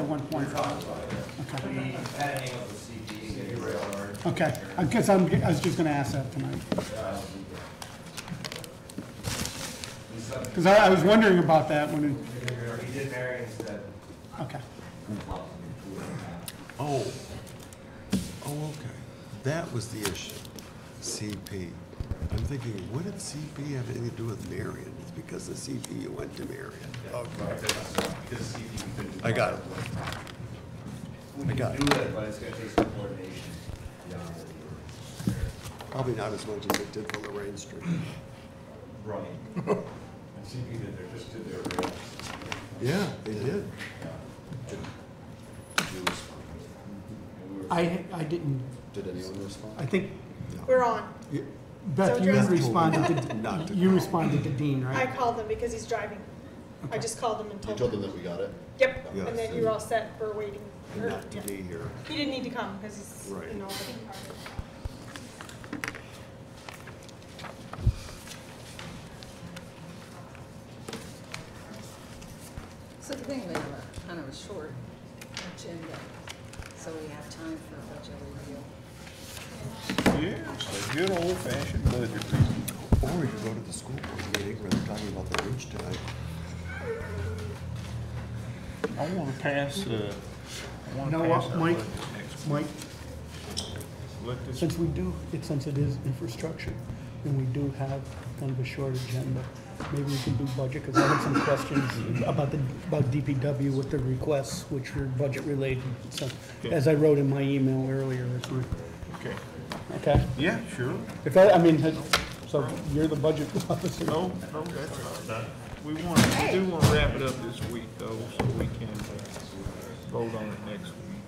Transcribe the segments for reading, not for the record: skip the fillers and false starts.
at one point? We talked about it. Okay. We had a name of the CP, the rail yard. Okay, I guess I was just gonna ask that tonight. Because I was wondering about that when He did marry instead. okay. Oh, okay. That was the issue, CP. I'm thinking, what did CP have anything to do with Marion? It's because the CP went to Marion. Okay. I got it. We can do it, but it's gonna take some coordination. Probably not as much as it did for Lorraine Street. Right. And CP did, they just did their rail. Yeah, they did. I didn't. Did anyone respond? I think We're on. Beth, So you just- responded Not to to you call. responded to Dean, I right? called him because he's driving. I just called him and You told told him. them that we got it? Yep, Yes, and then and- you're all set for waiting. And Or- not to yeah. be here. He didn't need to come because he's Right. in Albany. So the thing, we have a kind of a short agenda, so we have time for a budget review. Yeah, it's a good old fashioned budget review. Or you go to the school board meeting where they're talking about the reach tonight. I wanna pass, I You wanna know pass what, our Mike? budget next Mike, Let this, since it is infrastructure, and we do have kind of a short agenda, maybe we can do budget, because I had some questions about DPW with the requests, which were budget related. So, Okay. as I wrote in my email earlier, it's like, okay. okay? Yeah, sure. If so you're the budget officer. No, that's all right. We do wanna wrap it up this week though, so we can vote on it next week.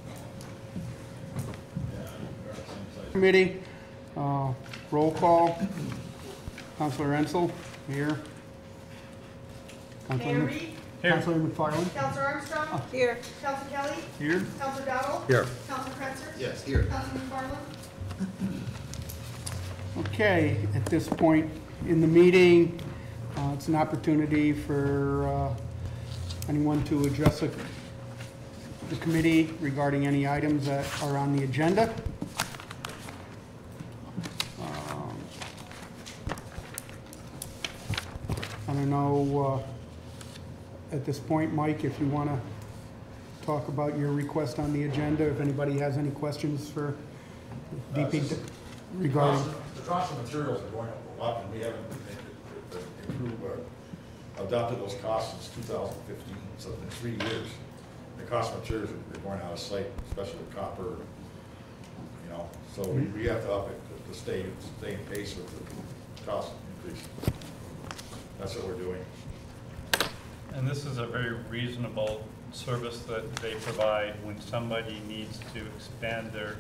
Committee, roll call. Counselor Ensel, here. Counselor Mayor Mc- Reed, Counselor McFarland. Counselor Armstrong, Here. Counselor Kelly, Here? Counselor Dowdle. Here. Counselor Kretzer. Yes, here. Counselor McFarland. Okay, at this point in the meeting, it's an opportunity for anyone to address the committee regarding any items that are on the agenda. I don't know, at this point, Mike, if you want to talk about your request on the agenda, if anybody has any questions for DP regarding. The cost of materials are going up a lot, and we haven't improved or adopted those costs since 2015, so in 3 years. The cost of materials are going out of sight, especially with copper, you know, so we have to up it to stay in pace with the cost increase. That's what we're doing. And this is a very reasonable service that they provide when somebody needs to expand their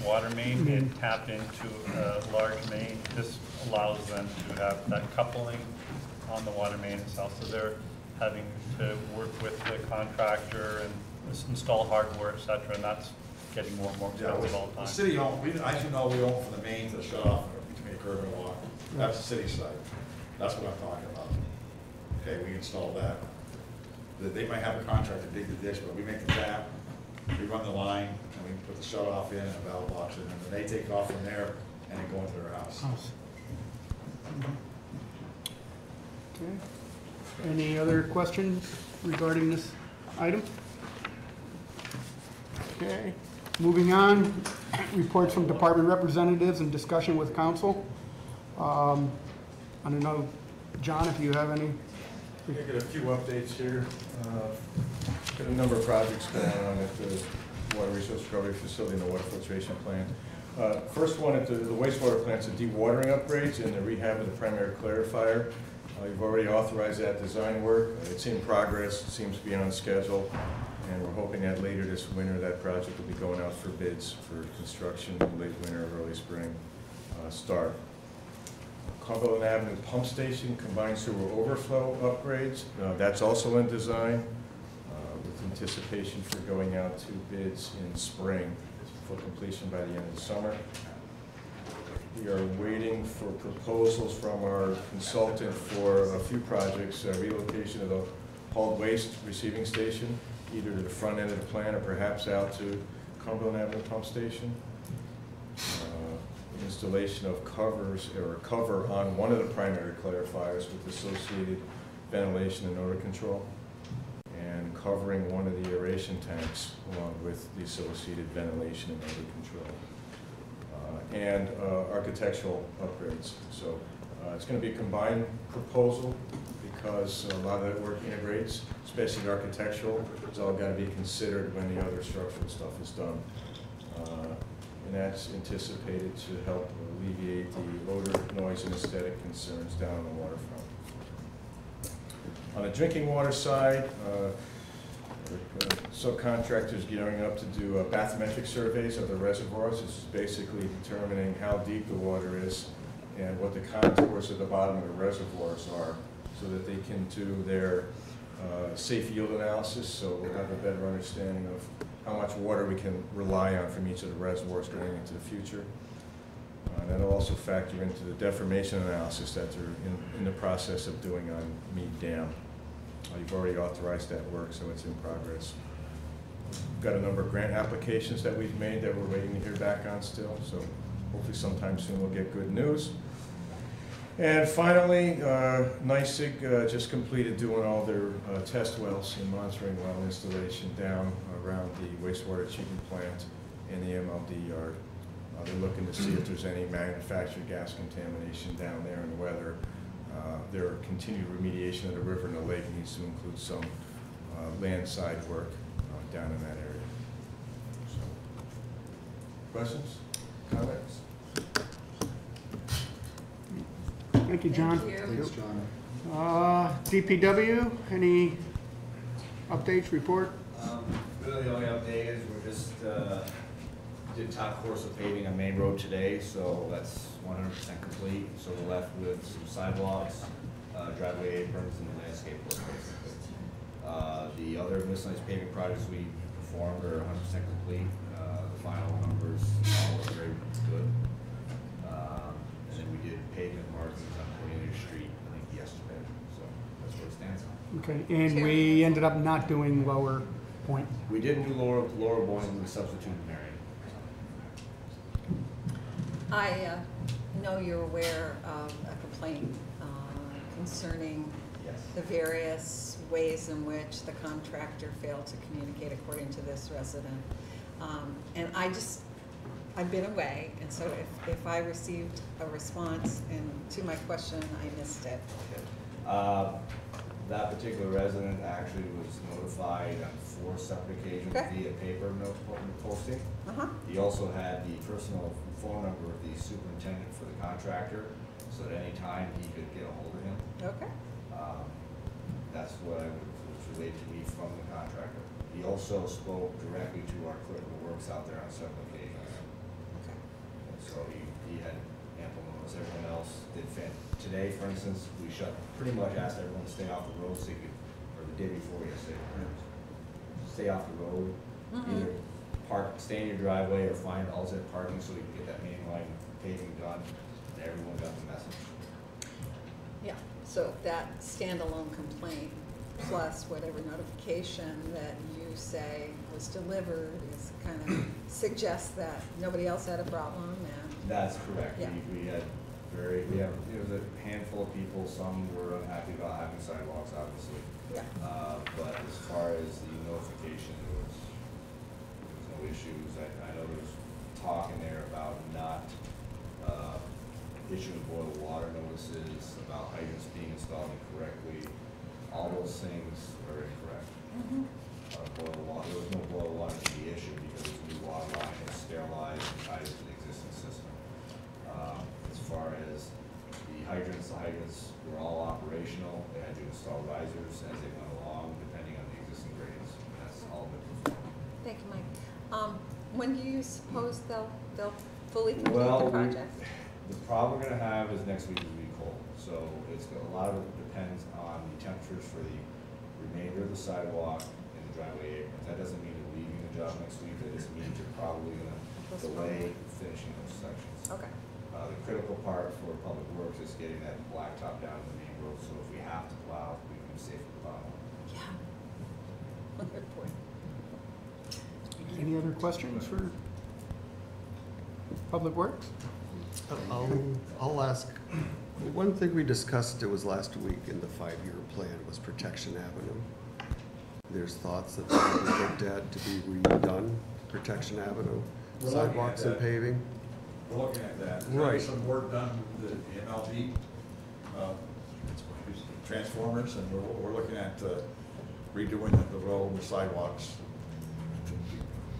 water main and tap into a large main. This allows them to have that coupling on the water main itself. So they're having to work with the contractor and install hardware, et cetera, and that's getting more and more expensive all the The time. city own, as you know, we own from the main to the shut off between the curb and walk. That's the city side. That's what I'm talking about. Okay, we installed that. They might have a contract to dig the ditch, but we make the tap, we run the line, and we put the shut off in and a valve box in, and then they take off from there and then go into their house. Okay. Any other questions regarding this item? Okay, moving on, reports from department representatives and discussion with council. I don't know, John, if you have any? I get a few updates here. Got a number of projects going on at the water resource recovery facility and the water filtration plant. First one at the wastewater plant's a dewatering upgrades and the rehab of the primary clarifier. You've already authorized that design work. It's in progress, it seems to be on schedule, and we're hoping that later this winter that project will be going out for bids for construction, late winter, early spring start. Cumberland Avenue Pump Station combined sewer overflow upgrades. That's also in design with anticipation for going out to bids in spring for completion by the end of the summer. We are waiting for proposals from our consultant for a few projects, relocation of the hauled waste receiving station either to the front end of the plant or perhaps out to Cumberland Avenue Pump Station. Installation of covers or cover on one of the primary clarifiers with associated ventilation and odor control, and covering one of the aeration tanks along with the associated ventilation and odor control, and architectural upgrades. So it's going to be a combined proposal because a lot of that work integrates, especially the architectural. It's all got to be considered when the other structural stuff is done. And that's anticipated to help alleviate the odor, noise, and aesthetic concerns down on the waterfront. On the drinking water side, subcontractors gearing up to do bathymetric surveys of the reservoirs. This is basically determining how deep the water is and what the contours at the bottom of the reservoirs are, so that they can do their safe yield analysis, so we'll have a better understanding of how much water we can rely on from each of the reservoirs going into the future. That'll also factor into the deformation analysis that they're in the process of doing on Meade Dam. You've already authorized that work, so it's in progress. We've got a number of grant applications that we've made that we're waiting to hear back on still, so hopefully sometime soon we'll get good news. And finally, NYSEG just completed doing all their test wells and monitoring well installation down around the wastewater treatment plant and the MLD yard. They're looking to see if there's any manufactured gas contamination down there and whether their continued remediation of the river and the lake needs to include some landside work down in that area. So, questions, comments? Thank you, John. Thank you. Thanks, John. DPW, any updates, report? Really, the only update is we're just, did top course of paving on Main Road today, so that's 100% complete. So we're left with some sidewalks, driveway aprons, and the landscape work, basically. The other miscellaneous paving projects we performed are 100% complete. The final numbers all look very good. And then we did pavement markings on Cornelia Street, I think yesterday, so that's where it stands. Okay, and we ended up not doing Lower Point. We didn't do Laura Boyne, we substituted Marion. I know you're aware of a complaint concerning Yes. the various ways in which the contractor failed to communicate according to this resident. And I've been away, and so if I received a response and to my question, I missed it. That particular resident actually was notified on 4 separate occasions Okay. via paper posting. He also had the personal phone number of the superintendent for the contractor, so at any time he could get a hold of him. Okay. That's what was relayed to me from the contractor. He also spoke directly to our clerk of works out there on several occasions. Okay. And so he had ample notice. Everyone else did fit. Today, for instance, we pretty much asked everyone to stay off the road, so you could, or the day before yesterday, stay off the road. Either stay in your driveway or find alternate parking so we can get that main line paving done. And everyone got the message. Yeah, so that standalone complaint plus whatever notification that you say was delivered is kind of suggests that nobody else had a problem and. That's correct. Yeah. We had it was a handful of people. Some were unhappy about having sidewalks, obviously. Yeah. But as far as the notification, there was no issues. I know there was talk in there about not issuing boil water notices, about hydrants being installed incorrectly. All those things are incorrect. Boil water, there was no boil water to be issued because it was a new water line, it was sterilized and tied into the existing system. As far as the hydrants were all operational. They had to install risers as they went along, depending on the existing grades. That's all been performed. Thank you, Mike. When do you suppose they'll fully complete Well, the project? the problem we're gonna have is next week is gonna be cold. So a lot of it depends on the temperatures for the remainder of the sidewalk and the driveway aprons. That doesn't mean they're leaving the job next week. That just means you're probably gonna delay finishing those sections. Okay. The critical part for public works is getting that blacktop down the main road, so if we have to plow, we can safely plow. Yeah. Good point. other questions for Public Works? I'll ask, one thing we discussed, it was last week in the 5-year plan, was Protection Avenue. There's thoughts that that would be looked at to be redone, Protection Avenue, We're looking at sidewalks and that. paving. We're looking at that. Right. There's some work done with the MLB, transformers, and we're looking at redoing the road, the sidewalks,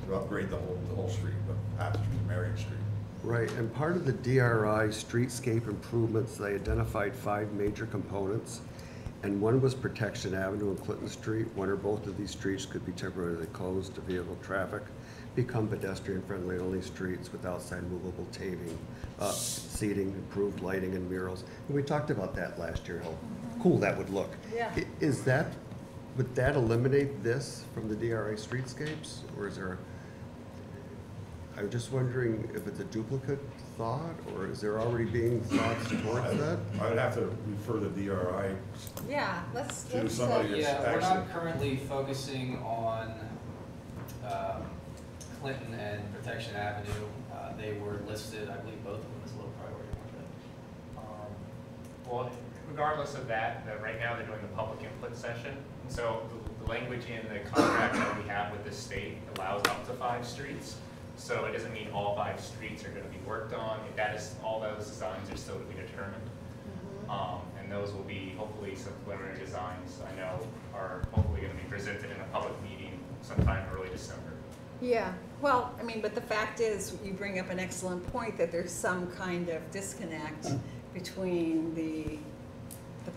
to upgrade the whole street, the half street, Marion Street. Right, and part of the DRI streetscape improvements, they identified 5 major components, and one was Protection Avenue and Clinton Street. One or both of these streets could be temporarily closed to vehicle traffic, become pedestrian-friendly only streets with outside movable paving, seating, improved lighting and murals. And we talked about that last year, how cool that would look. Yeah. Is that, would that eliminate this from the DRI streetscapes, or is there, I'm just wondering if it's a duplicate thought, or is there already being thoughts towards that? I would have to refer the DRI Yeah, let's, to somebody that's Yeah, we're not actually. currently focusing on Clinton and Protection Avenue. They were listed, I believe both of them as low priority, weren't Well, regardless of that, right now they're doing the public input session. And so the language in the contract that we have with the state allows up to 5 streets. So it doesn't mean all 5 streets are going to be worked on. That is, all those designs are still to be determined. And those will be hopefully some preliminary designs I know are hopefully going to be presented in a public meeting sometime early December. Yeah, well, I mean, but the fact is, you bring up an excellent point that there's some kind of disconnect between the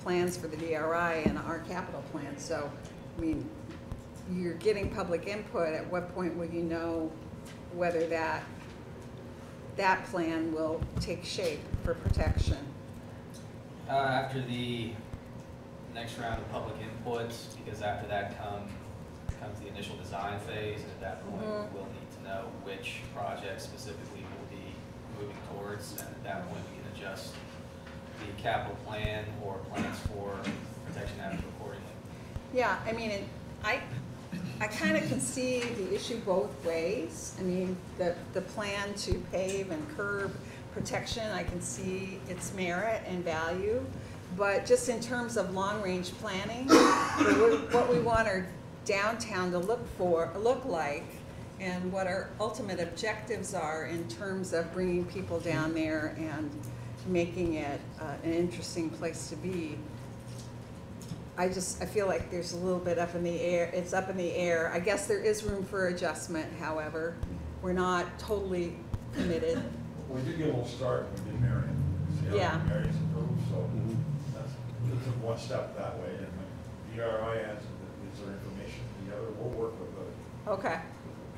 plans for the DRI and our capital plan. So, I mean, you're getting public input. At what point will you know whether that plan will take shape for protection? After the next round of public input, because after that comes the initial design phase, and at that point, we'll need to know which projects specifically we'll be moving towards, and at that point, we can adjust the capital plan or plans for Protection Avenue accordingly. Yeah, I mean, I kind of can see the issue both ways. I mean, the plan to pave and curb protection, I can see its merit and value, but just in terms of long-range planning, what we want our downtown to look like, and what our ultimate objectives are in terms of bringing people down there and making it an interesting place to be. I feel like there's a little bit up in the air. It's up in the air. I guess there is room for adjustment, however. We're not totally committed. We did get a little start when we did Marion. See how Yeah. Marion's improved, so that's one step that way. And the DRI adds their information together. We'll work with the Okay.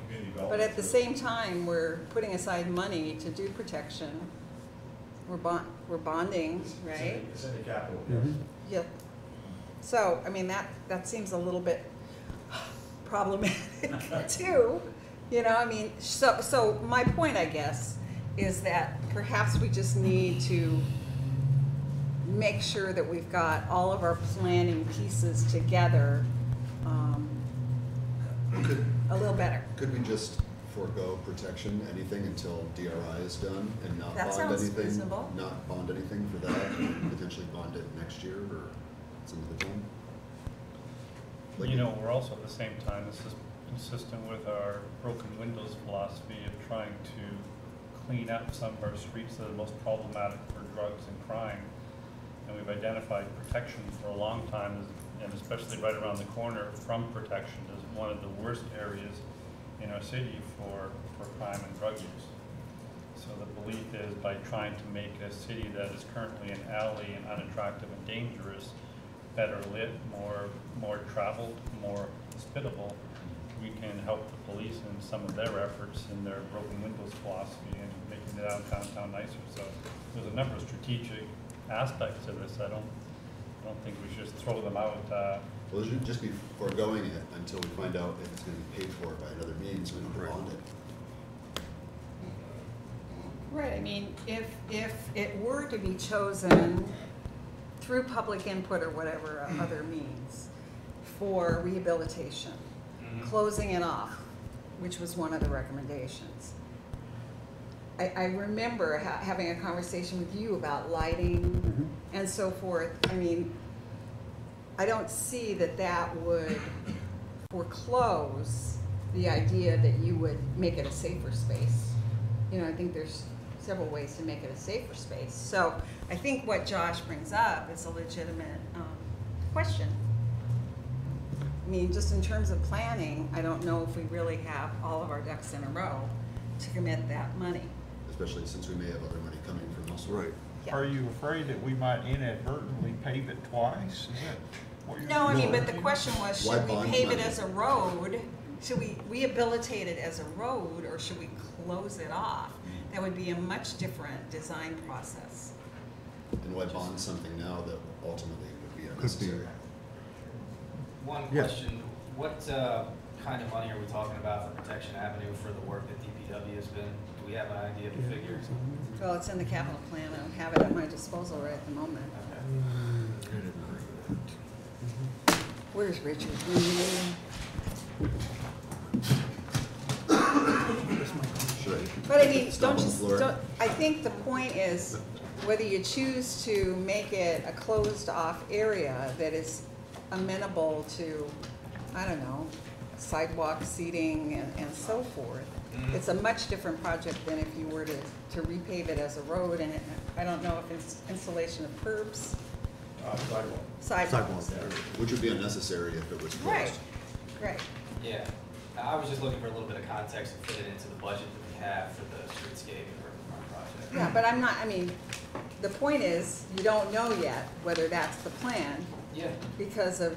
community development. But at the same time, we're putting aside money to do protection. We're bonding, right? It's in the capital, Mhm. yes. Yeah. So, I mean, that seems a little bit problematic too. You know, I mean, so my point, I guess, is that perhaps we just need to make sure that we've got all of our planning pieces together a little better. Could we just forego protection, anything until DRI is done and not That bond sounds anything? reasonable. Not bond anything for that, and potentially bond it next year or some other time? Like You know, we're also at the same time, this is consistent with our broken windows philosophy of trying to clean up some of our streets that are most problematic for drugs and crime. And we've identified protection for a long time, and especially right around the corner from protection, as one of the worst areas in our city for crime and drug use. So the belief is by trying to make a city that is currently an alley and unattractive and dangerous, better lit, more traveled, more hospitable, we can help the police in some of their efforts in their broken windows philosophy and making the downtown nicer. So there's a number of strategic aspects to this. I don't think we should just throw them out. Well, it should just be foregoing it until we find out if it's gonna be paid for by another means, we don't have to bond it. Right, I mean, if it were to be chosen through public input or whatever other means for rehabilitation, closing it off, which was one of the recommendations. I remember having a conversation with you about lighting and so forth. I mean, I don't see that that would foreclose the idea that you would make it a safer space. You know, I think there's several ways to make it a safer space. So I think what Josh brings up is a legitimate question. I mean, just in terms of planning, I don't know if we really have all of our ducks in a row to commit that money. Especially since we may have other money coming from elsewhere. Right. Yeah. Are you afraid that we might inadvertently pave it twice? Is that what you're? No, I mean, but the question was, Why should we bond pave it money? as a road? Should we rehabilitate it as a road, or should we close it off? That would be a much different design process. And why bond something now that ultimately would be be. unnecessary? One Yeah. question, what kind of money are we talking about for Protection Avenue for the work that DPW has been? Do we have an idea of the figure? Well, it's in the capital plan. I don't have it at my disposal right at the moment. Where's Richard? Should I? But I mean, Stomp don't on you, the floor? don't, I think the point is whether you choose to make it a closed-off area that is amenable to, I don't know, sidewalk seating and so forth. It's a much different project than if you were to repave it as a road, and I don't know if it's installation of curbs, sidewalks. Which would be unnecessary if it was closed. Right, right. Yeah, I was just looking for a little bit of context to fit it into the budget that we have for the streetscape and riverfront project. Yeah, but I'm not, I mean, the point is, you don't know yet whether that's the plan Yeah. because of,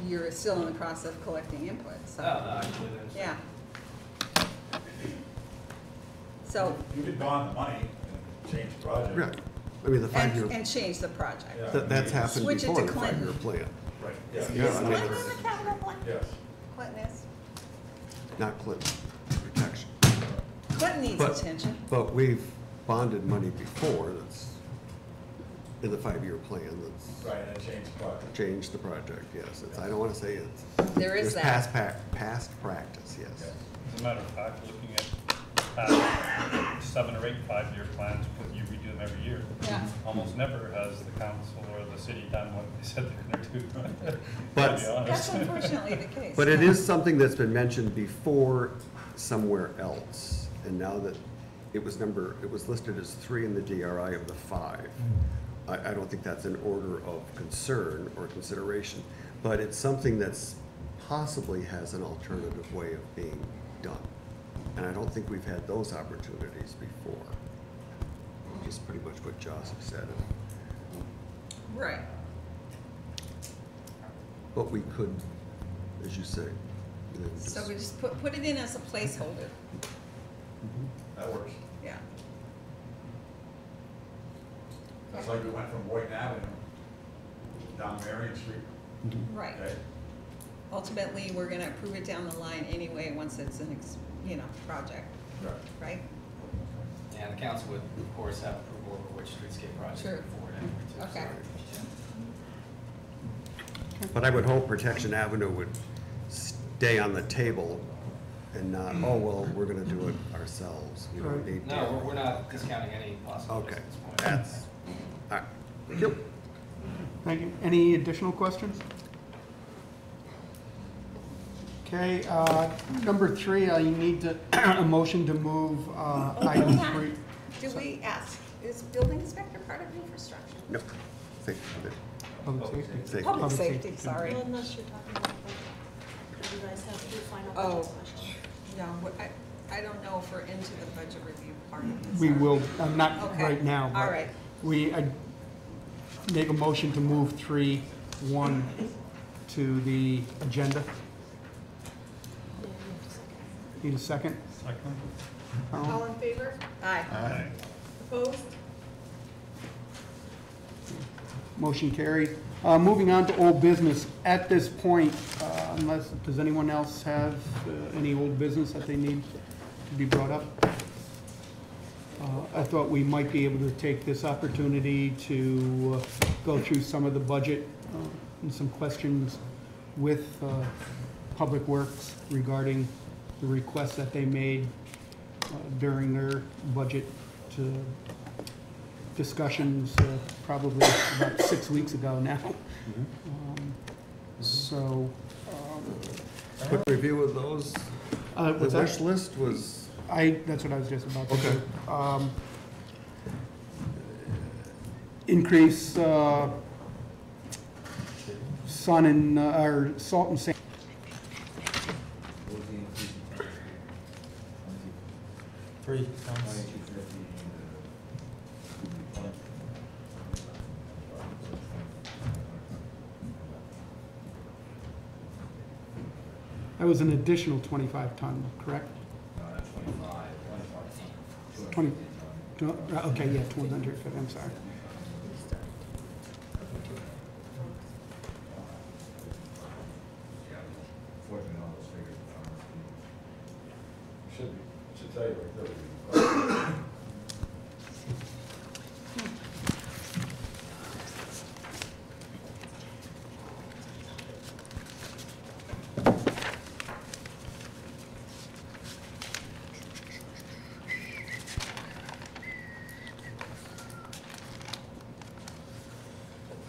you're still in the process of collecting input, so. No, I completely understand. Yeah. So, You could bond the money and change the project. Yeah, I mean, the 5-year, and change the project. Yeah. that's happened Switch it before, to the Clinton. 5-year plan. Right, yeah. Yeah, I mean, Clinton in the capital plan? Yes. Clinton is. Not Clinton, protection. Clinton needs But- attention. But we've bonded money before that's in the 5-year plan that's Right, and change the project. changed the project, yes. It's, I don't wanna say it's. There is there's that. past practice, yes. As a matter of fact, looking at past 7 or 8 5-year plans, because you redo them every year. Yeah. Almost never has the council or the city done what they said they're gonna do. But- To be honest. That's unfortunately the case. But it yeah. is something that's been mentioned before somewhere else, and now that it was listed as 3 in the DRI of the 5. I don't think that's an order of concern or consideration, but it's something that's possibly has an alternative way of being done. And I don't think we've had those opportunities before, which is pretty much what Josh said. Right. But we could, as you say, you know, So just- we just put it in as a placeholder. That works. Yeah. That's like we went from Boynton Avenue down Marion Street, Right. okay? Ultimately, we're gonna approve it down the line anyway, once it's an, project, Right. right? And the council would, of course, have approval over which streetscape project to Sure. move forward anyway, too. Okay. But I would hope Protection Avenue would stay on the table and not, oh, well, we're gonna do it ourselves. We don't Right. need to. No, we're not discounting any possibilities Okay, at this point. that's, all right. Thank you. Thank you. Any additional questions? Okay, number 3, I need a motion to move item 3. Do we ask, is building inspector part of infrastructure? No, safety, Public safety. safety. Public safety, sorry. Unless you're talking about budget. You guys have to do final Oh, budget session. no, I don't know if we're into the budget review part of this. We Are will, not Okay. right now, All but right. I make a motion to move 3.1 to the agenda. Yeah, you have to second. Need a second? Second? Carl? All in favor? Aye. Aye. Opposed? Motion carries. Moving on to old business. At this point, does anyone else have any old business that they need to be brought up? I thought we might be able to take this opportunity to go through some of the budget and some questions with Public Works regarding the request that they made during their budget discussions probably about 6 weeks ago now. So, Quick review of those. The what's that? wish list was, That's what I was just about to Okay. do. Increase sun and, or salt and sand. What was the increase? 2250. That was an additional 25 ton, correct? No, that's 25. 20, okay, yeah, 250, I'm sorry. Yeah, fortunately, all those figures are Should tell you right there.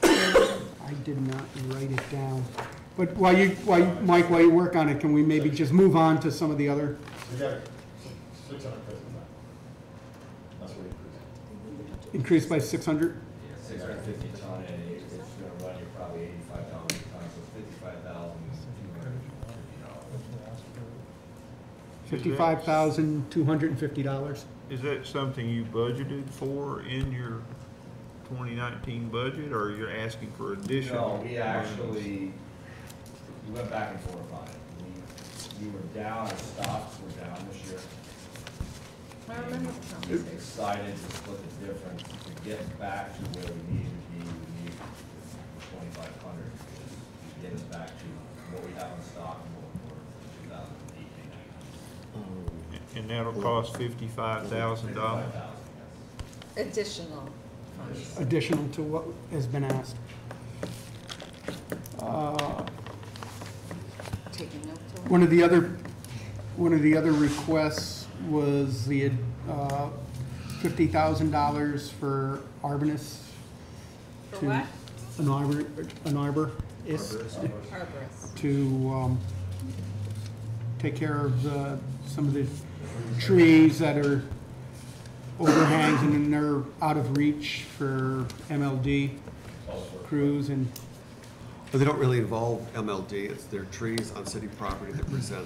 I did not write it down. But Mike, while you work on it, can we maybe just move on to some of the other? You got it, 659. That's what it Increased by 600? 650 ton, and it's gonna run you probably 85,000 tons, so 55,200. $55,250. Is that something you budgeted for in your 2019 budget, or you're asking for additional? No, we actually, we went back and forth on it. We were down, our stocks were down this year. I remember the We conversation. decided to split the difference, to get back to where we need to be, we need 2,500, to get us back to what we have in stock and what we're 2018. And that'll cost $55,000? Additional funds. Additional to what has been asked. Taking notes. One of the other requests was the $50,000 for arborists. For to- what? An arborist Arborist. to take care of some of the trees that are overhangs and they're out of reach for MLD crews and but they don't really involve MLD, it's their trees on city property that present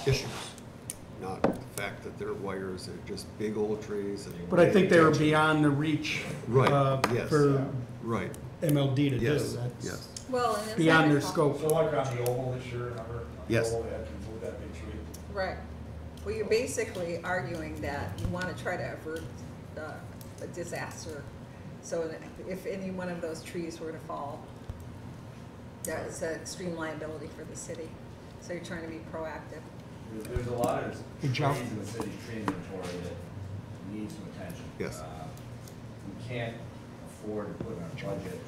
issues, not the fact that they're wires, they're just big old trees. but I think they were beyond the reach Right, yes. for Right, MLD to do. yes, That's yes. Well, and as I beyond their recall- scope. So like on the oval this year, remember? On the Yes. oval, they had to remove that big tree. Right. Well, you're basically arguing that you want to try to avert a disaster. So that if any one of those trees were to fall, that's an extreme liability for the city. So you're trying to be proactive. There's a lot of Good trees job. in the city's tree inventory that need some attention. Yes. We can't afford to put in our budget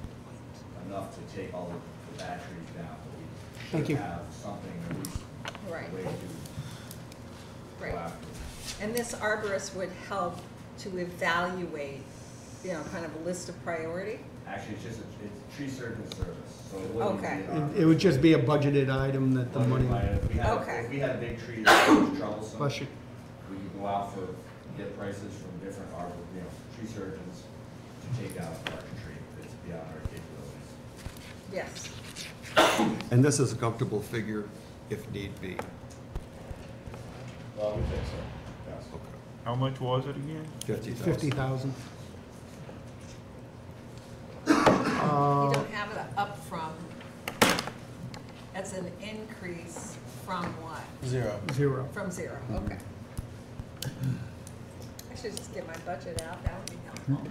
enough to take all the bad trees down, but we Thank should you. have something, at least Right. a way to go Right. after it. And this arborist would help to evaluate, kind of a list of priority? Actually, it's tree surgeon service, so it wouldn't be. Okay. It would just be a budgeted item that the money, If we had, Okay. if we had a big tree that was troublesome, bless you. we could go out get prices from different tree surgeons to take down a large tree that's beyond our capabilities. Yes. And this is a comfortable figure if need be. Well, we think so, yes. Okay. How much was it again? 50,000. 50,000. You don't have it up from, that's an increase from what? Zero. From zero, okay. I should just get my budget out, that would be helpful.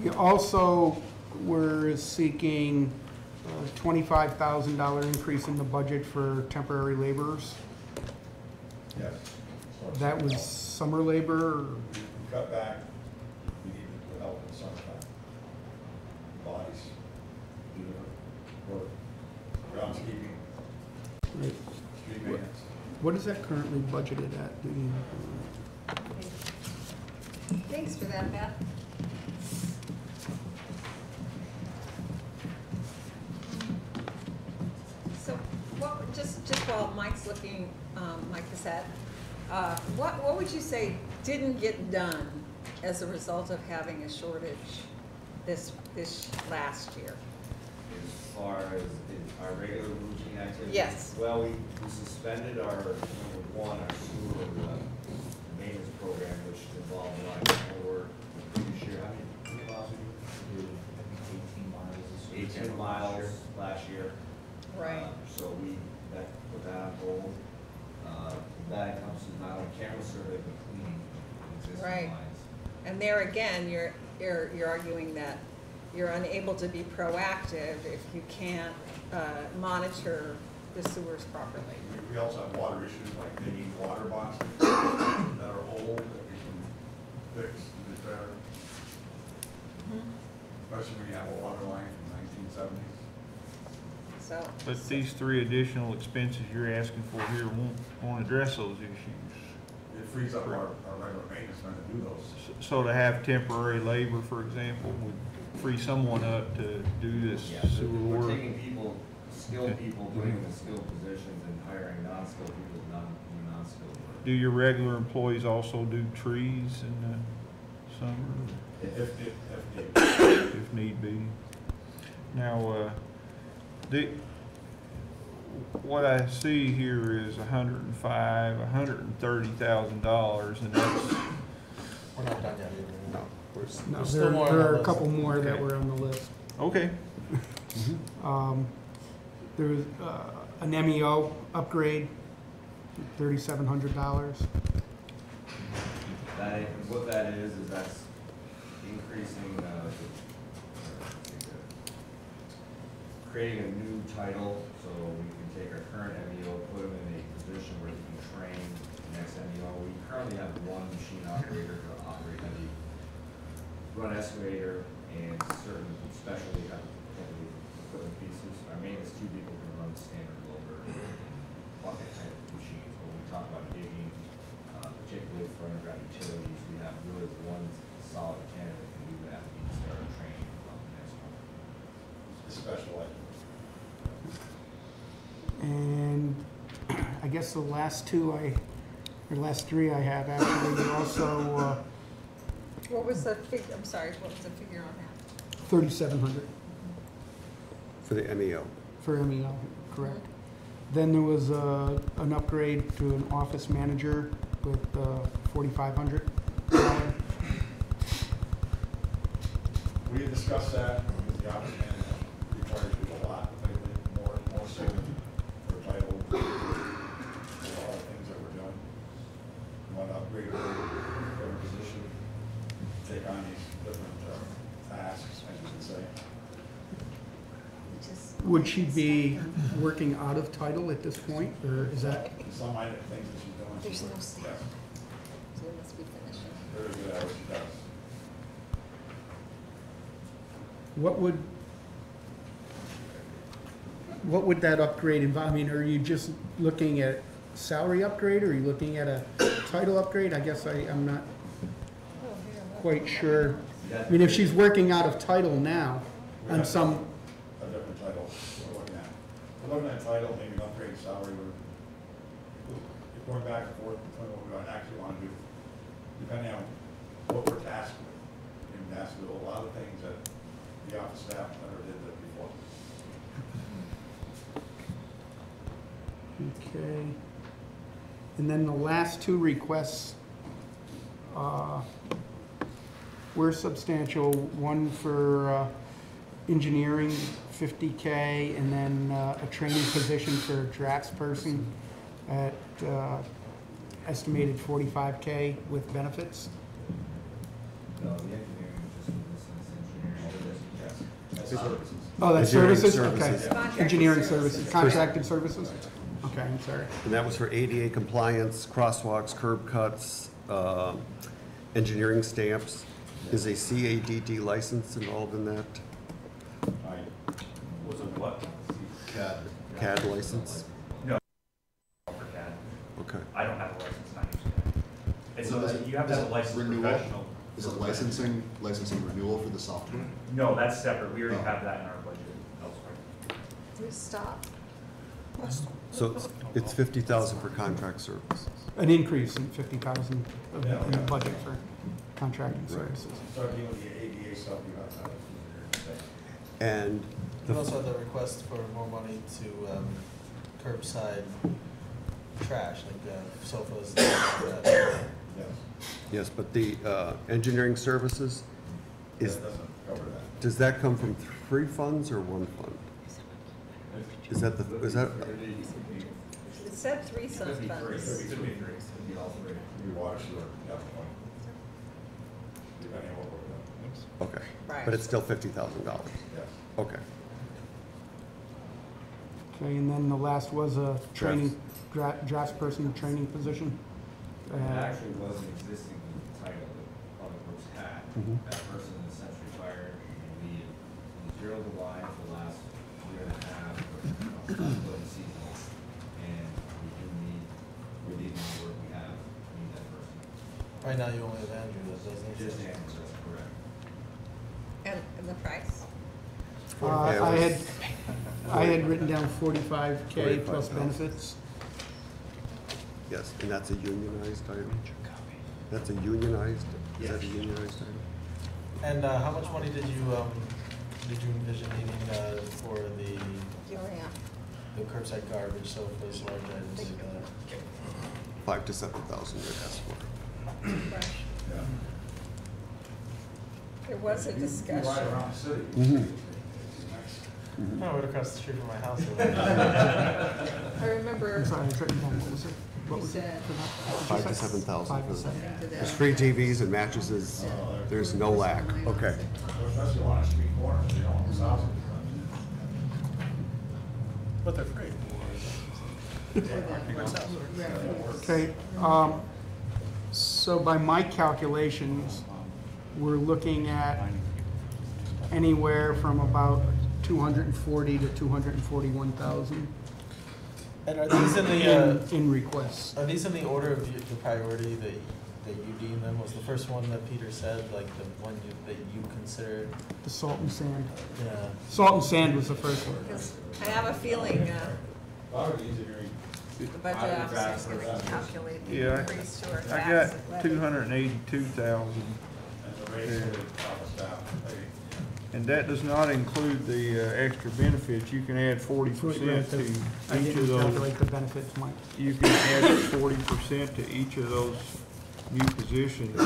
You also were seeking a $25,000 increase in the budget for temporary laborers. Yes. That was summer labor, or We cut back, we need to help in the summertime. Bodies, either work, groundskeeping, right, street maintenance. What is that currently budgeted at? Do you- Thanks for that, Beth. So just while Mike's looking, Mike Cassette, what would you say didn't get done as a result of having a shortage this last year? As far as our regular routine activities? Yes. Well, we suspended our, number one, our sewer maintenance program, which involved a lot of work. This year, how many miles did you do? 18 miles last year. Right. So that put that on hold. That encompasses not only camera survey, but cleaning existing Right. lines. And there again, you're arguing that you're unable to be proactive if you can't monitor the sewers properly. We also have water issues, like maybe water boxes that are old that we can fix and repair, especially when you have a water line from 1970s. So. But these 3 additional expenses you're asking for here won't address those issues. It frees up our regular maintenance men to do those. So to have temporary labor, for example, would free someone up to do this Yeah, sewer we're work? taking people, skilled people doing the skilled positions and hiring non-skilled people to do non-skilled work. Do your regular employees also do trees in the summer? If need be. Now, what I see here is $130,000, and that's, We're not done yet. No, still there more on there the are a list. couple more that were on the list. okay. There was an MEO upgrade, $3,700. What that is that's increasing, creating a new title, so we can take our current MEO, put them in a position where we can train the next MEO. We currently have one machine operator to operate heavy, run excavator, and certain specialty heavy equipment pieces. Our maintenance 2 people can run standard loader, bucket type machines. When we talk about digging, particularly for underground utilities, we have really one solid candidate, and we would have to be starting training on the next one. Special And I guess the last 3 I have actually also What was the figure, I'm sorry, what was the figure on that? $3,700 For the MEO. for MEO, correct. Then there was an upgrade to an office manager with $4,500. We had discussed that, because the office manager requires people a lot, more so than their title, a lot of things that we're doing. We want to upgrade their position, take on these different tasks, as you can say. Would she be working out of title at this point, or is that? Some things that she's doing. There's no Yes, staff. So it must be finishing. very good at what she does. What would that upgrade involve? I mean, are you just looking at salary upgrade, or are you looking at a title upgrade? I guess I'm not quite sure. I mean, if she's working out of title now on some, A different title we're looking at. We're looking at title, maybe an upgrade salary, we're going back and forth between what we actually want to do, depending on what we're tasked with. We're tasked with a lot of things that the office staff never did that before. okay. And then the last 2 requests were substantial. One for engineering, $50K, and then a training position for a drafts person at estimated $45K with benefits. No, the engineering is just business engineering, yes. That's services. Oh, that's Engineering services? services. Okay. Contracted Engineering services. services, contracted services? Okay, I'm sorry. And that was for ADA compliance, crosswalks, curb cuts, engineering stamps. Is a CADD license involved in that? Was it what? CAD license? No. For CAD. I don't have a license, not using it. And so you have to have a licensed Renewal? professional. Is it licensing renewal for the software? No, that's separate. We already Oh. have that in our budget elsewhere. We stop. So it's 50,000 for contract services. An increase in 50,000 in the budget for contracting services. Start dealing with the ADA stuff, you have to have it. And We also had the request for more money to curbside trash, like sofas. And stuff like that. Yes, yes, but the engineering services, that is, doesn't cover that. does that come from 3 funds or 1 fund? Is that It said 3 Could be funds. three, could be three, could be all three. Could be water, sewer, definitely. Depending on what we're doing. okay. Right. But it's still $50,000. Yes. Okay. Okay, and then the last was a training, draft person training position. It actually was an existing title that Public Works had. Mhm. That person is since retired, and we zeroed the line for the last year and a half, for seasons. And we need more work we have, we need that person. Right now, you only have Andrew that does this. Just Andrew, that's correct. And the price? I had written down 45K plus 45,000. benefits. Yes, and that's a unionized item? That's a unionized, is that a unionized item? And how much money did you envision needing for the curbside garbage, sofas, large items like that? 5,000 to 7,000 you'd ask for. Right. Yeah. There was a You ride discussion. around the city. Mhm. It's nice. No, right across the street from my house. I remember I'm sorry, I was writing down, what was it? What you was it said for that? 5,000 to 7,000 5 for to the, 7. there's free TVs and mattresses, there's no lack. Okay. Especially on a street corner, you don't want thousands. But they're free. Okay, so by my calculations, we're looking at anywhere from about 240 to 241,000 And are these in the, in requests. are these in the order of the priority that you deem them? Was the first one that Peter said, like the one that you considered? The salt and sand. Yeah. Salt and sand was the first one. Because I have a feeling Lot of engineering. the budget officer's going to calculate the Yeah, increase to our I tax got levy. 282,000, And the rates for the staff. and that does not include the extra benefits. You can add 40% to I each of didn't those. calculate the benefits, Mike. You can add 40% to each of those new positions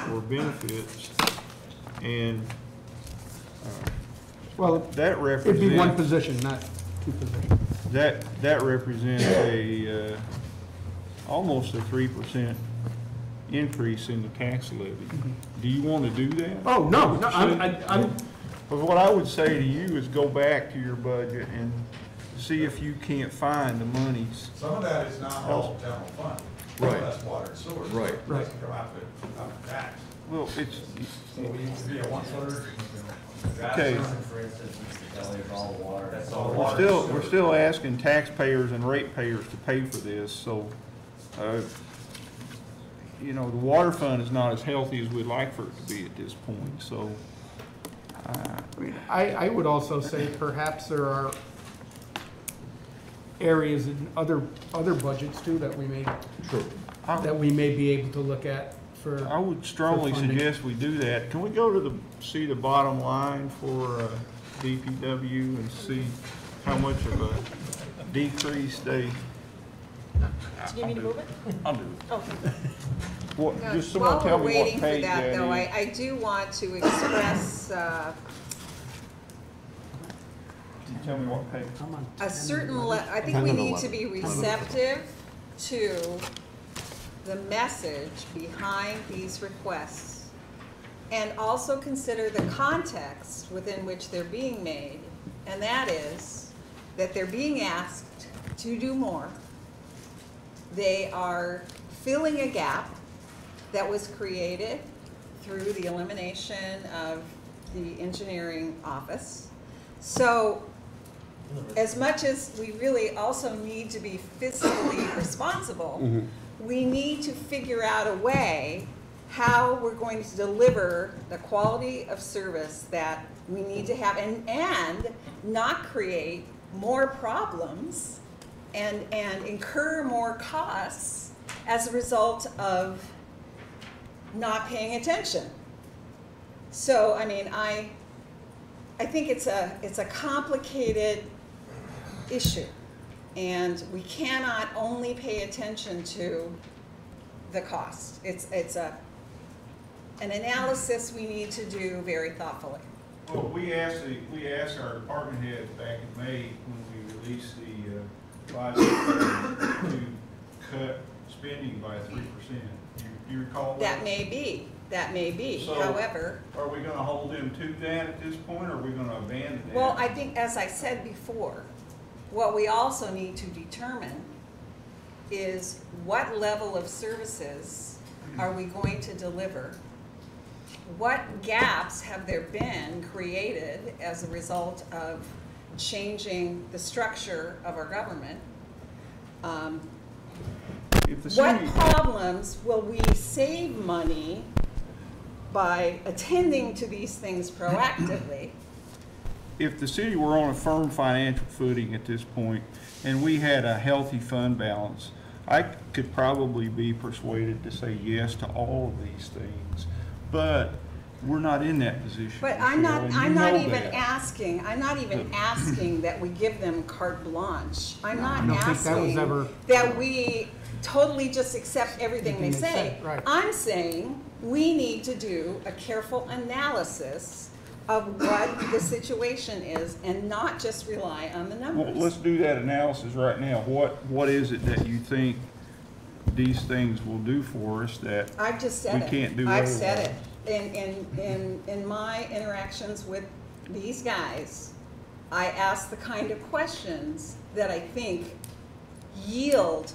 for benefits, and Well, that it'd be one represents, position, not 2 positions. that represents a, almost a 3% increase in the tax levy. Do you want to do that? Oh, no, I'm, But what I would say to you is go back to your budget and see if you can't find the monies. Some of that is not all general fund. Right. That's water and sewer. Right. It doesn't come out of tax. Well, it's, So we used to be a 1/3. Okay. For instance, Mr. Kelly, is all water. That's all we're water. we're still asking taxpayers and ratepayers to pay for this, so, you know, the water fund is not as healthy as we'd like for it to be at this point, so. I would also say perhaps there are areas in other budgets too that we may, that we may be able to look at for. I would strongly for funding. suggest we do that. Can we go to see the bottom line for DPW and see how much of a decrease they? Do you need me to move it? I'll do it. Okay. What, No, just someone while tell we're me what waiting for page that, though, is. I do want to express Tell me what page. Come on. a certain, I think 10 we and need to 11. be receptive to the message behind these requests, and also consider the context within which they're being made, and that is that they're being asked to do more. They are filling a gap that was created through the elimination of the engineering office. So as much as we really also need to be fiscally responsible, we need to figure out a way how we're going to deliver the quality of service that we need to have, and not create more problems and incur more costs as a result of not paying attention. So, I mean, I think it's a complicated issue, and we cannot only pay attention to the cost. It's an analysis we need to do very thoughtfully. Well, we asked our department heads back in May when we released the budget to cut spending by 3%. You recall that? That may be, So, however. Are we gonna hold them to that at this point, or are we gonna abandon that? Well, I think, as I said before, what we also need to determine is what level of services are we going to deliver? What gaps have there been created as a result of changing the structure of our government? What problems will we save money by attending to these things proactively? If the city were on a firm financial footing at this point, and we had a healthy fund balance, I could probably be persuaded to say yes to all of these things. But we're not in that position. But I'm not even asking that we give them carte blanche. I'm not asking that we totally just accept everything they say. Right. I'm saying we need to do a careful analysis of what the situation is and not just rely on the numbers. Well, let's do that analysis right now. What is it that you think these things will do for us that I've just said we can't do I've otherwise? said it. In my interactions with these guys, I ask the kind of questions that I think yield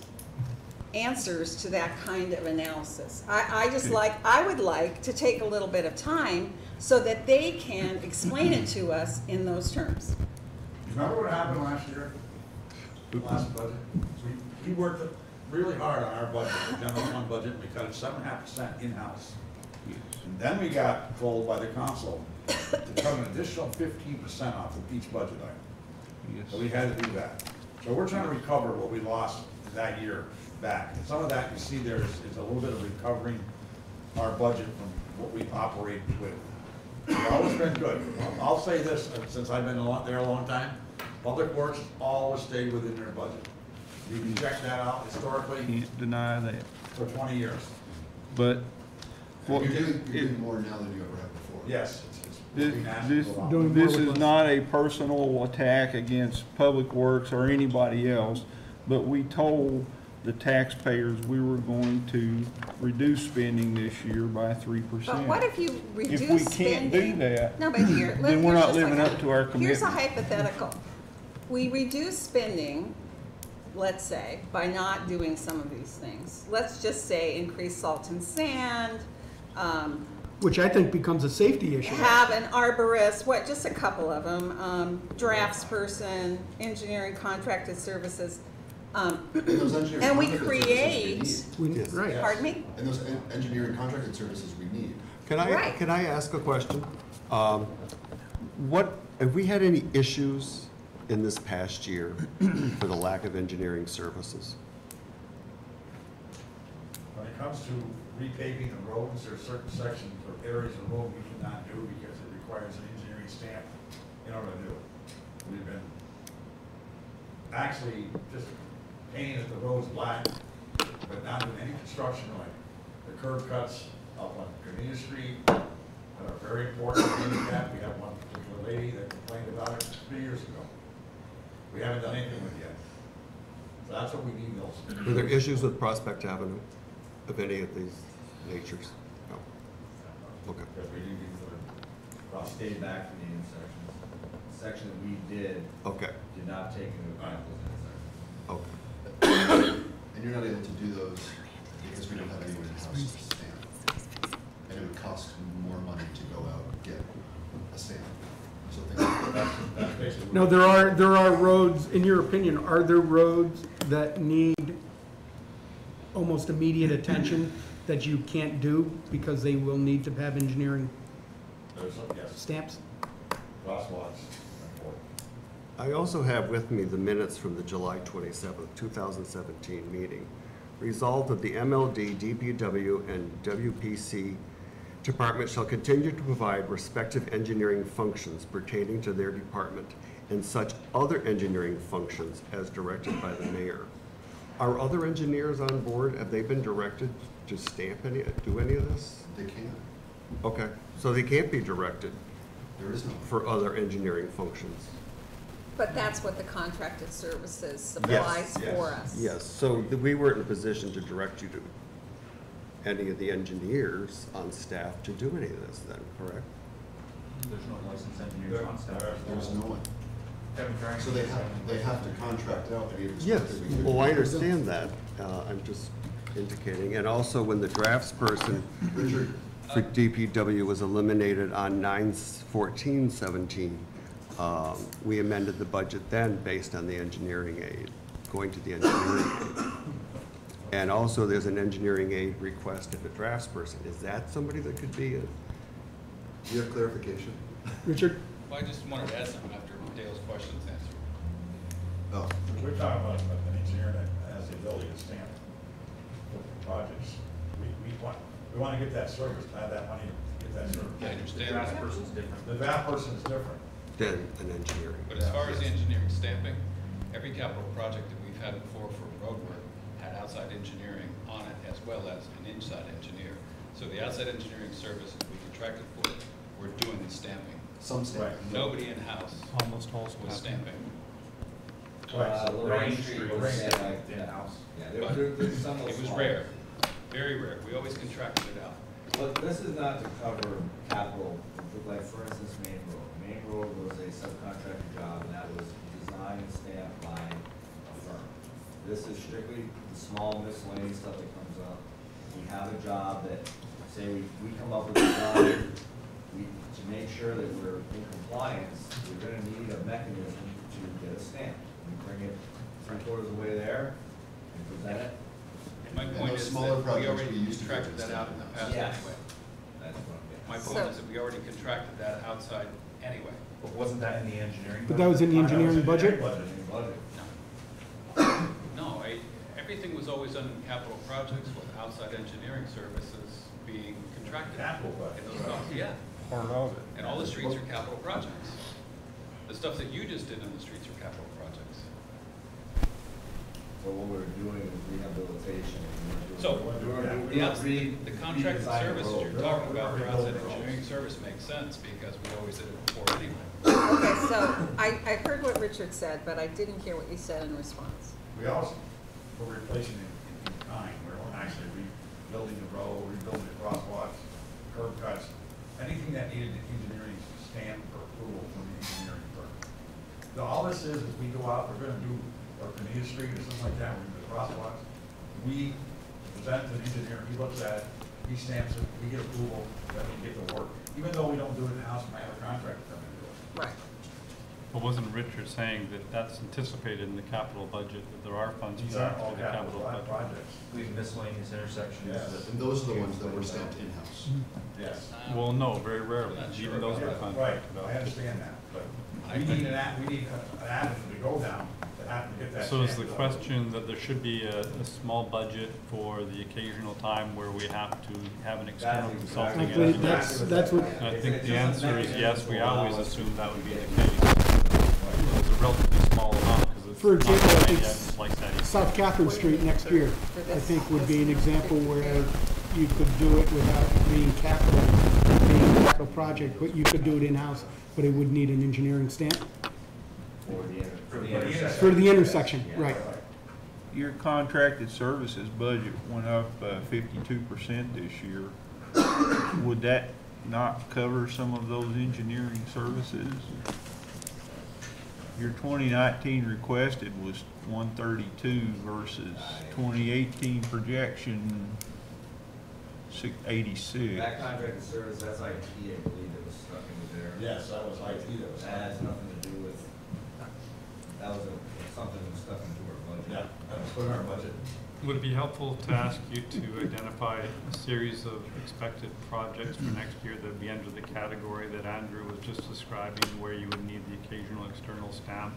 answers to that kind of analysis. I would like to take a little bit of time so that they can explain it to us in those terms. Remember what happened last year? Last budget? We worked really hard on our budget, the general fund budget, and we cut it 7.5% in-house. And then we got told by the council to cut an additional 15% off of each budget item. Yes. So we had to do that. So we're trying to recover what we lost that year back. And some of that you see there is a little bit of recovering our budget from what we operate with. It's always been good. I'll say this, since I've been there a long time, Public Works always stayed within their budget. You can check that out historically. Can't deny that. For 20 years. But You're doing more now than you ever have before. Yes. It's this is not a personal attack against Public Works or anybody else, but we told the taxpayers we were going to reduce spending this year by 3%. But what if you reduce If we spending? can't do that, No, but here, then we're not living up to our commitment. Here's a hypothetical. We reduce spending, let's say, by not doing some of these things. Let's just say increase salt and sand, Which I think becomes a safety issue. have an arborist, just a couple of them, draftsperson, engineering contracted services. And we create, Right. pardon me? And those engineering contracted services we need. Can Right. I ask a question? Have we had any issues in this past year for the lack of engineering services? When it comes to repaving the roads, there are certain sections or areas of road we cannot do because it requires an engineering stamp in order to do it. We've been actually just painting the roads black, but not doing any construction, like the curb cuts up on Community Street that are very important to handicap. We have one particular lady that complained about it 3 years ago. We haven't done anything with it yet. So that's what we need those. Were there issues with Prospect Avenue of any of these natures? No. Okay. Because we do these I'll stay back from the intersections. The section that we did did not take into account those intersections. Okay. And you're not able to do those because we don't have anyone in-house to stamp. And it would cost more money to go out and get a stamp. So things That's basically. No, there are roads, in your opinion, are there roads that need almost immediate attention that you can't do because they will need to have engineering There's some, yes, stamps? crosswalks. I also have with me the minutes from the July 27th, 2017 meeting. Resolved that the MLD, DPW, and WPC department shall continue to provide respective engineering functions pertaining to their department and such other engineering functions as directed by the mayor. Are other engineers on board? Have they been directed to do any of this? They can. Okay, so they can't be directed There is no. for other engineering functions? But that's what the contracted services supplies yes. for us. Yes, so we weren't in a position to direct you to any of the engineers on staff to do any of this then, correct? There's no licensed engineers on staff. There's no one. Kevin Frank. So they have to contract out any of the Yes, stuff that we do. well, I understand that. I'm just indicating. And also when the draftsperson Richard, for DPW was eliminated on 9/14/17, we amended the budget then based on the engineering aid, going to the engineering aid. And also there's an engineering aid request at the draftsperson. Is that somebody that could be a? do you have clarification? Richard? Well, I just wanted to add something after Dale's questions answered. Oh, We're talking about an engineer that has the ability to stamp projects. We want to get that service, to have that money to get that service. I The understand draft that. person's different. The draft person is different. Than an engineering. But as far as the engineering stamping, every capital project that we've had before for road work had outside engineering on it as well as an inside engineer. So the outside engineering services we contracted for, we're doing the stamping. some stamp. Right. Nobody in-house Almost all was stamping. Lorraine Street was like in-house. Yeah, But there's some of it was small. rare, very rare. We always contracted it out. But this is not to cover capital, like for instance, Main Road. Main Road was a subcontractor job and that was designed and stamped by a firm. This is strictly the small miscellaneous stuff that comes up. We have a job that, say we come up with a design, to make sure that we're in compliance, we're gonna need a mechanism to get a stamp. We bring it 3/4 of the way there and present it. My And point those is smaller that we projects already we used to do contracted that out in the past Yes. anyway. That's what I'm getting My at. point is that we already contracted that outside anyway. But wasn't that in the engineering? But that was in the engineering budget? Budget. No, everything was always done in capital projects with outside engineering services being contracted. Capital budget. And those costs, yeah, Part of it. and all the streets are capital projects. The stuff that you just did in the streets are capital projects. So what we're doing is rehabilitation. So, The the contracted services you're talking about for outside engineering service makes sense because we always did it before anyway. Okay, so I heard what Richard said, but I didn't hear what you said in response. We also, we're replacing it in kind, we're actually rebuilding the road, rebuilding the crosswalks, curb cuts, anything that needed the engineering stamp or approval from the engineering firm. So all this is we go out, we're gonna do, or Canada Street or something like that, we're gonna do the crosswalks. We present to the engineer, he looks at it, he stamps it, we get approval, then we get the work. Even though we don't do it in-house, we have a contractor come and do it. Right. But wasn't Richard saying that that's anticipated in the capital budget, that there are funds These for aren't all the capital budget? projects. Including miscellaneous intersections. Yes. And those are the ones that were stamped in-house. Yes. Well, no, very rarely, Not sure even those about are Yeah, contracted right, out. I understand that, but I we think- need an avenue to go down to have to get that. So is the stamp. question that there should be a small budget for the occasional time where we have to have an external That's consulting Actually, engineer? that's what, And I think It's the just a answer is yes, we mechanism to allow always us assume that would be to the get case. It's a relatively small amount because it's For not example, I many think items like that. South Catherine Street next year, I think would be an example where you could do it without being a capital project, but you could do it in-house, but it would need an engineering stamp For the intersection. for the intersection, right? Your contracted services budget went up 52% this year. Would that not cover some of those engineering services? Your 2019 requested was 132 versus 2018 projection 86. That contracted service, that's IT, I believe it was stuck into there. Yes, that was IT that was. That has nothing to do with, that was something that was stuck into our budget. Yeah, that was put in our budget. Would it be helpful to ask you to identify a series of expected projects for next year that would be under the category that Andrew was just describing, where you would need the occasional external staff?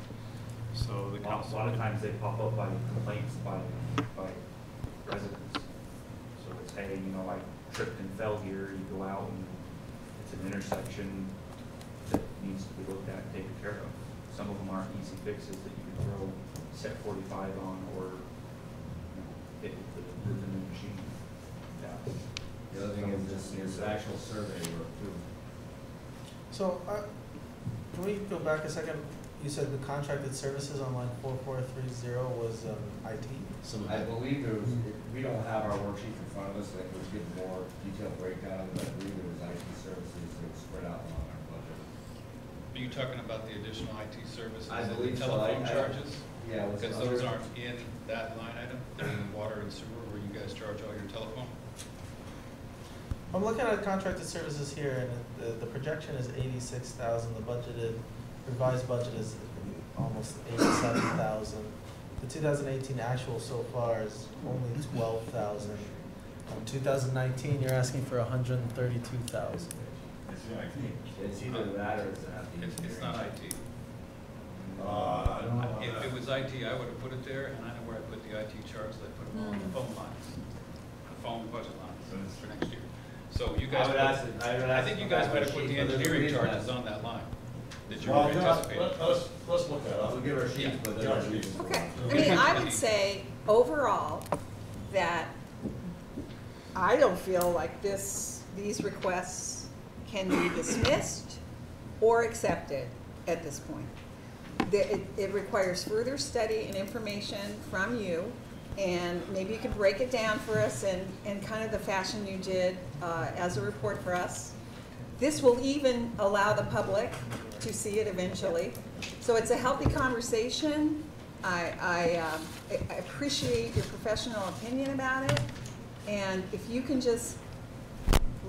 So the Well, a council. lot of times they pop up by complaints by residents. So it's, hey, you know, I tripped and fell here, you go out and it's an intersection that needs to be looked at and taken care of. Some of them aren't easy fixes that you can throw set 45 on or, you know, hit with a new machine. Yeah. The other thing is this actual survey we're approving. So, can we go back a second? You said the contracted services on line 4430 was IT? I believe there was, we don't have our worksheet in front of us, that would give more detailed breakdown, but I believe there was IT services that were spread out along our budget. Are you talking about the additional IT services? I and the believe so. telephone charges? Yeah. it was Because other- those aren't in that line item, they're in water and sewer where you guys charge all your telephone. I'm looking at contracted services here, and the projection is 86,000. The budgeted, revised budget is almost 87,000. The 2018 actual so far is only 12,000. 2019, you're asking for 132,000. It's the IT. It's either that or it's an It's not IT. I don't know. If it was IT, I would have put it there, and I know where I put the IT charges, I put them all on the phone lines, the phone budget lines for next year. So you guys, I think you guys better put the engineering charges on that line that you're Well, anticipating. let's look that up. We'll give our sheets, but then our sheets. Okay, I mean, I would say overall that I don't feel like these requests can be dismissed or accepted at this point. It requires further study and information from you, and maybe you could break it down for us in kind of the fashion you did as a report for us. This will even allow the public to see it eventually. So it's a healthy conversation. I appreciate your professional opinion about it. And if you can just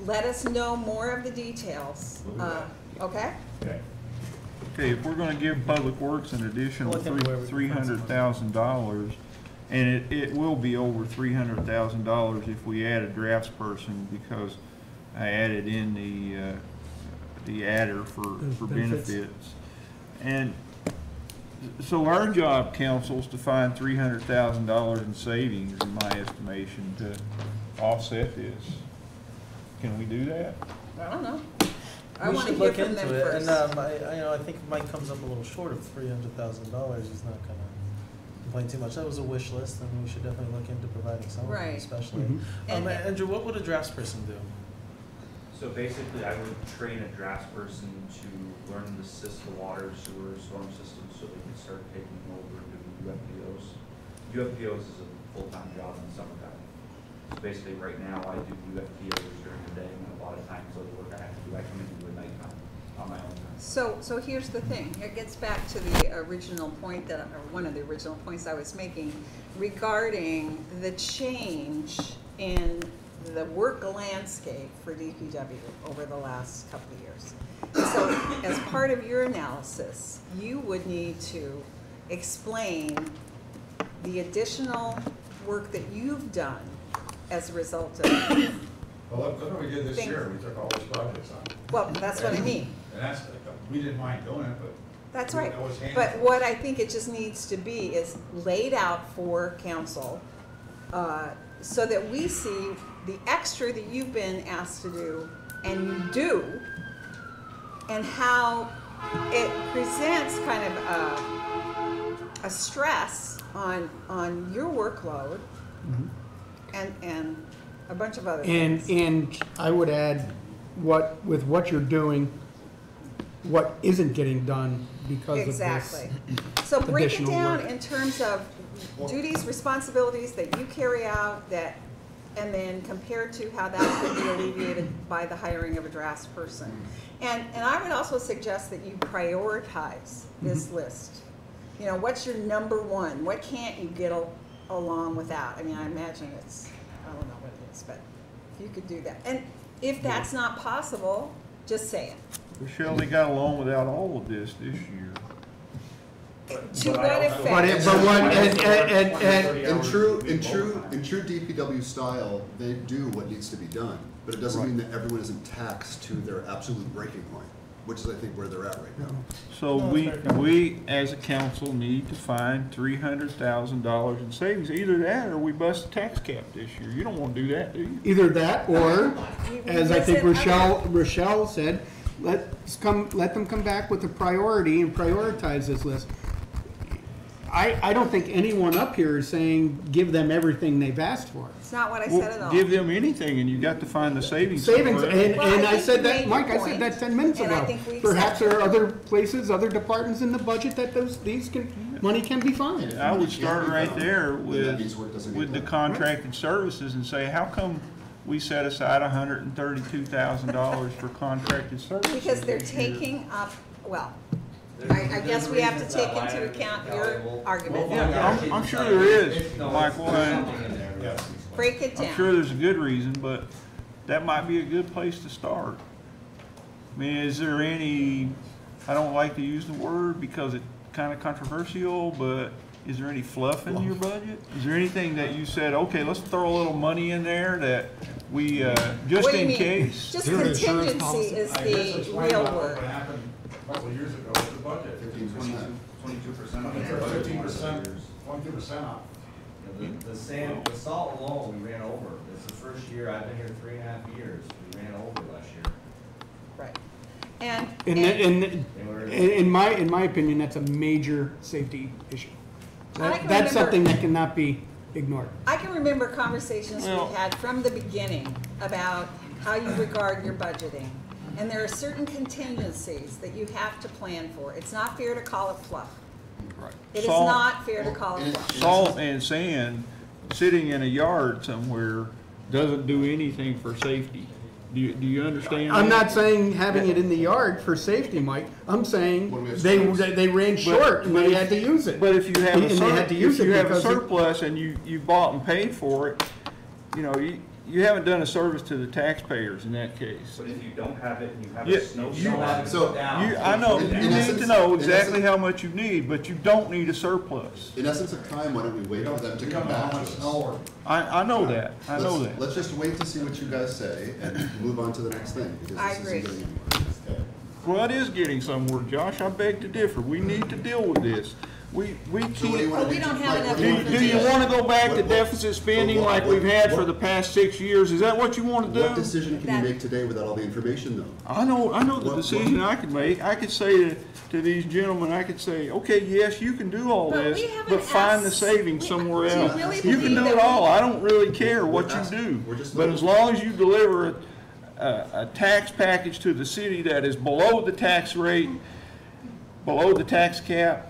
let us know more of the details, okay? Okay, if we're gonna give Public Works an additional $300,000, and it will be over $300,000 if we add a drafts person, because I added in the adder for benefits. And so our job, council, is to find $300,000 in savings, in my estimation, to offset this. Can we do that? I don't know. I We want to should hear look from into them it, first. and I think Mike comes up a little short of $300,000. He's not gonna complain too much. That was a wish list, and we should definitely look into providing some of it, Right. especially. And- Andrew, what would a draftsperson do? So basically, I would train a draftsperson to learn the water, sewer, storm systems, so they can start taking over and doing UFPOs. UFPOs is a full-time job in the summertime. So basically, right now, I do UFPOs during the day, and a lot of times, the work I have to do, I come in and do at nighttime on my own time. So here's the thing. It gets back to the original point or one of the original points I was making regarding the change in the work landscape for DPW over the last couple of years. So as part of your analysis, you would need to explain the additional work that you've done as a result of, Well, look what we did this Things- year. We took all these projects on. well, that's what I mean. And that's, we didn't mind doing it, but. That's right. That was handy. But what I think it just needs to be is laid out for council, so that we see the extra that you've been asked to do, and you do, and how it presents kind of a stress on your workload and a bunch of other things. And I would add, with what you're doing, what isn't getting done because of this. Exactly. So break it additional down work. in terms of duties, responsibilities that you carry out, and then compared to how that could be alleviated by the hiring of a drafts person. And I would also suggest that you prioritize this list. You know, what's your number one? What can't you get along without? I mean, I imagine I don't know what it is, but if you could do that. And if that's not possible, just say it. Michelle, they got along without all of this year. To what effect? In true DPW style, they do what needs to be done, but it doesn't mean that everyone isn't taxed to their absolute breaking point, which is, I think, where they're at right now. So we as a council need to find $300,000 in savings. Either that or we bust the tax cap this year. You don't want to do that, do you? Either that, or, as I think Rochelle said, let them come back with a priority and prioritize this list. I don't think anyone up here is saying give them everything they've asked for. It's not what I said at all. Give them anything, and you got to find the savings. Savings, and Well, I said that, you made Mike, your I said that point, 10 minutes and I ago. think we Perhaps accept there are other places, other departments in the budget that money can be found. I would start right there That means work doesn't get with the done. contracted services and say, how come we set aside $132,000 for contracted services? Because they're this year? taking up, well, I guess we have to take into account your argument. Yeah, I'm sure there is, Michael, and Break it I'm down. sure there's a good reason, but that might be a good place to start. I mean, is there any, I don't like to use the word because it's kind of controversial, but is there any fluff in your budget? Is there anything that you said, okay, let's throw a little money in there that we, just What do you in mean? case? Just contingency is the real word. What happened a couple of years ago with the budget. 15%. 22%. 22% off. The salt alone, we ran over. It's the first year, I've been here 3.5 years, we ran over last year. Right. And In my opinion, that's a major safety issue. I can That's remember- something that cannot be ignored. I can remember conversations Well- we've had from the beginning about how you regard your budgeting. And there are certain contingencies that you have to plan for. It's not fair to call it fluff. Right. It is Salt- not fair to call it fluff. Salt and sand sitting in a yard somewhere doesn't do anything for safety. Do you understand? I'm that? not saying having it in the yard for safety, Mike. I'm saying When we have they surplus. ran short and they had to use it. But if you have And they had to use if you it have a because it- surplus and you bought and paid for it, you know, you haven't done a service to the taxpayers in that case. But if you don't have it and you have Yeah, a snow you- storm, So, I know, In you need essence- to know in exactly essence- how much you need, but you don't need a surplus. in essence of time, why don't we wait for them to come back to us? I know that, I know that. Let's just wait to see what you guys say and move on to the next thing, because I this agree. isn't getting anywhere. Well, it is getting somewhere, Josh, I beg to differ. We need to deal with this. We So what do you can't. wanna But we do? don't have Like, enough what do you wanna Do you want to go back to What- deficit spending what- like what- we've had for what- the past 6 years? Is that what you want to What do? decision can That- you make today without all the information, though? I know the What- decision I could make. I could say to these gentlemen, I could say, okay, yes, you can do all But this, we haven't but find the asked- savings we- somewhere do you else. really You can believe do that it we- all. I don't really care what We're you asking- do. we're just But looking- as long as you deliver a tax package to the city that is below the tax rate, below the tax cap,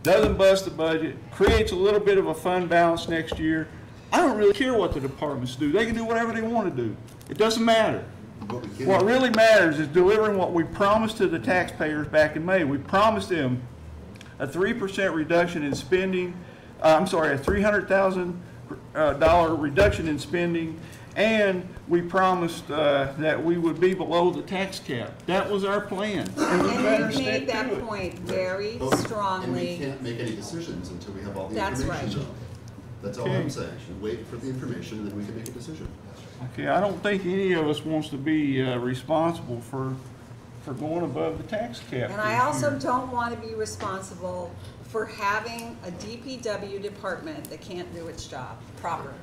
doesn't bust the budget, creates a little bit of a fund balance next year, I don't really care what the departments do. They can do whatever they want to do. It doesn't matter. What we can- What really matters is delivering what we promised to the taxpayers back in May. We promised them a 3% reduction in spending, a $300,000 reduction in spending, and we promised that we would be below the tax cap. That was our plan. And we better And you stick made to that it. point very But- And we strongly. can't make any decisions until we have all the That's information. right. though. That's all Okay. I'm saying. Wait for the information, and then we can make a decision. Okay, I don't think any of us wants to be responsible for going above the tax cap. And I this also year. don't want to be responsible for having a DPW department that can't do its job properly.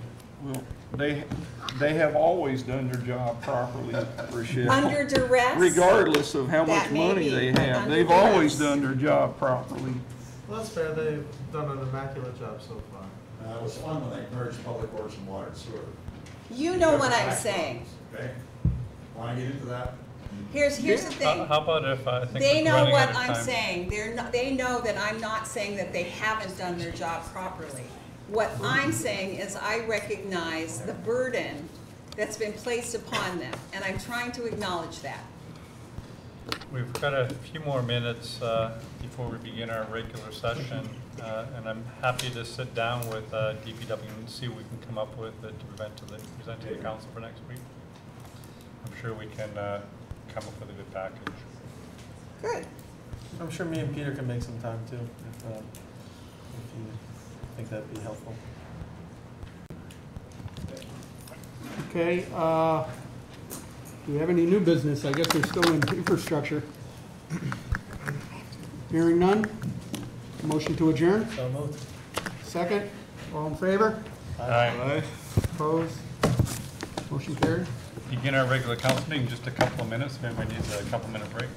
Well, they have always done their job properly, Rochelle. Under duress. Regardless of how much That may money be, they but have, under they've always duress. done their job properly. Well, that's fair, they've done an immaculate job so far. It was fun when they merged public works and water and sewer. You know what I'm saying. Okay? Want to get into that? Here's the thing. How about if I think They we're know running what out of I'm time? saying. They know that I'm not saying that they haven't done their job properly. What I'm saying is I recognize the burden that's been placed upon them, and I'm trying to acknowledge that. We've got a few more minutes before we begin our regular session, and I'm happy to sit down with DPW and see what we can come up with to present to the council for next week. I'm sure we can come up with a good package. Good. I'm sure me and Peter can make some time too, if you think that'd be helpful. Okay, do we have any new business? I guess we're still in infrastructure. Hearing none? Motion to adjourn? So moved. Second? All in favor? Aye. Opposed? Motion carried. Begin our regular council meeting in just a couple of minutes. If anybody needs a couple-minute break.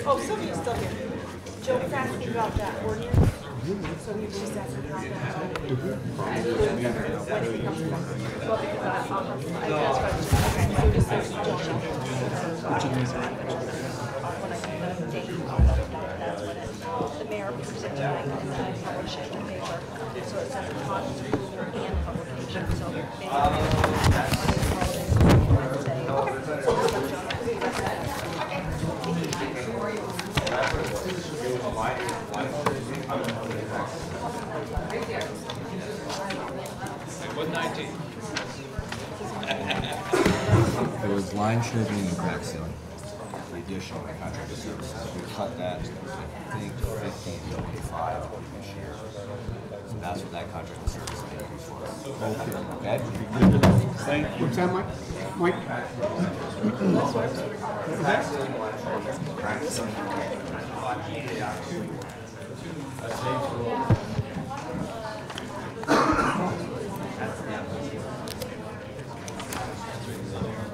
Oh, somebody's still here. Joe was asking about that ordinance. So he was just asking how that. When he comes back. Well, because I saw him. That's right. Okay, so this is Joe. When I can let him date, that's when the mayor presented and then publish it in the paper. So it says content and publication. So maybe. There was line striping and crack sealing, the additional contracted services. We cut that, I think, 15 to 25 this year. So that's what that contracted service increase was. Okay? Thank you. What's that, Mike? Mike? Crack sealing, line striping, crack sealing.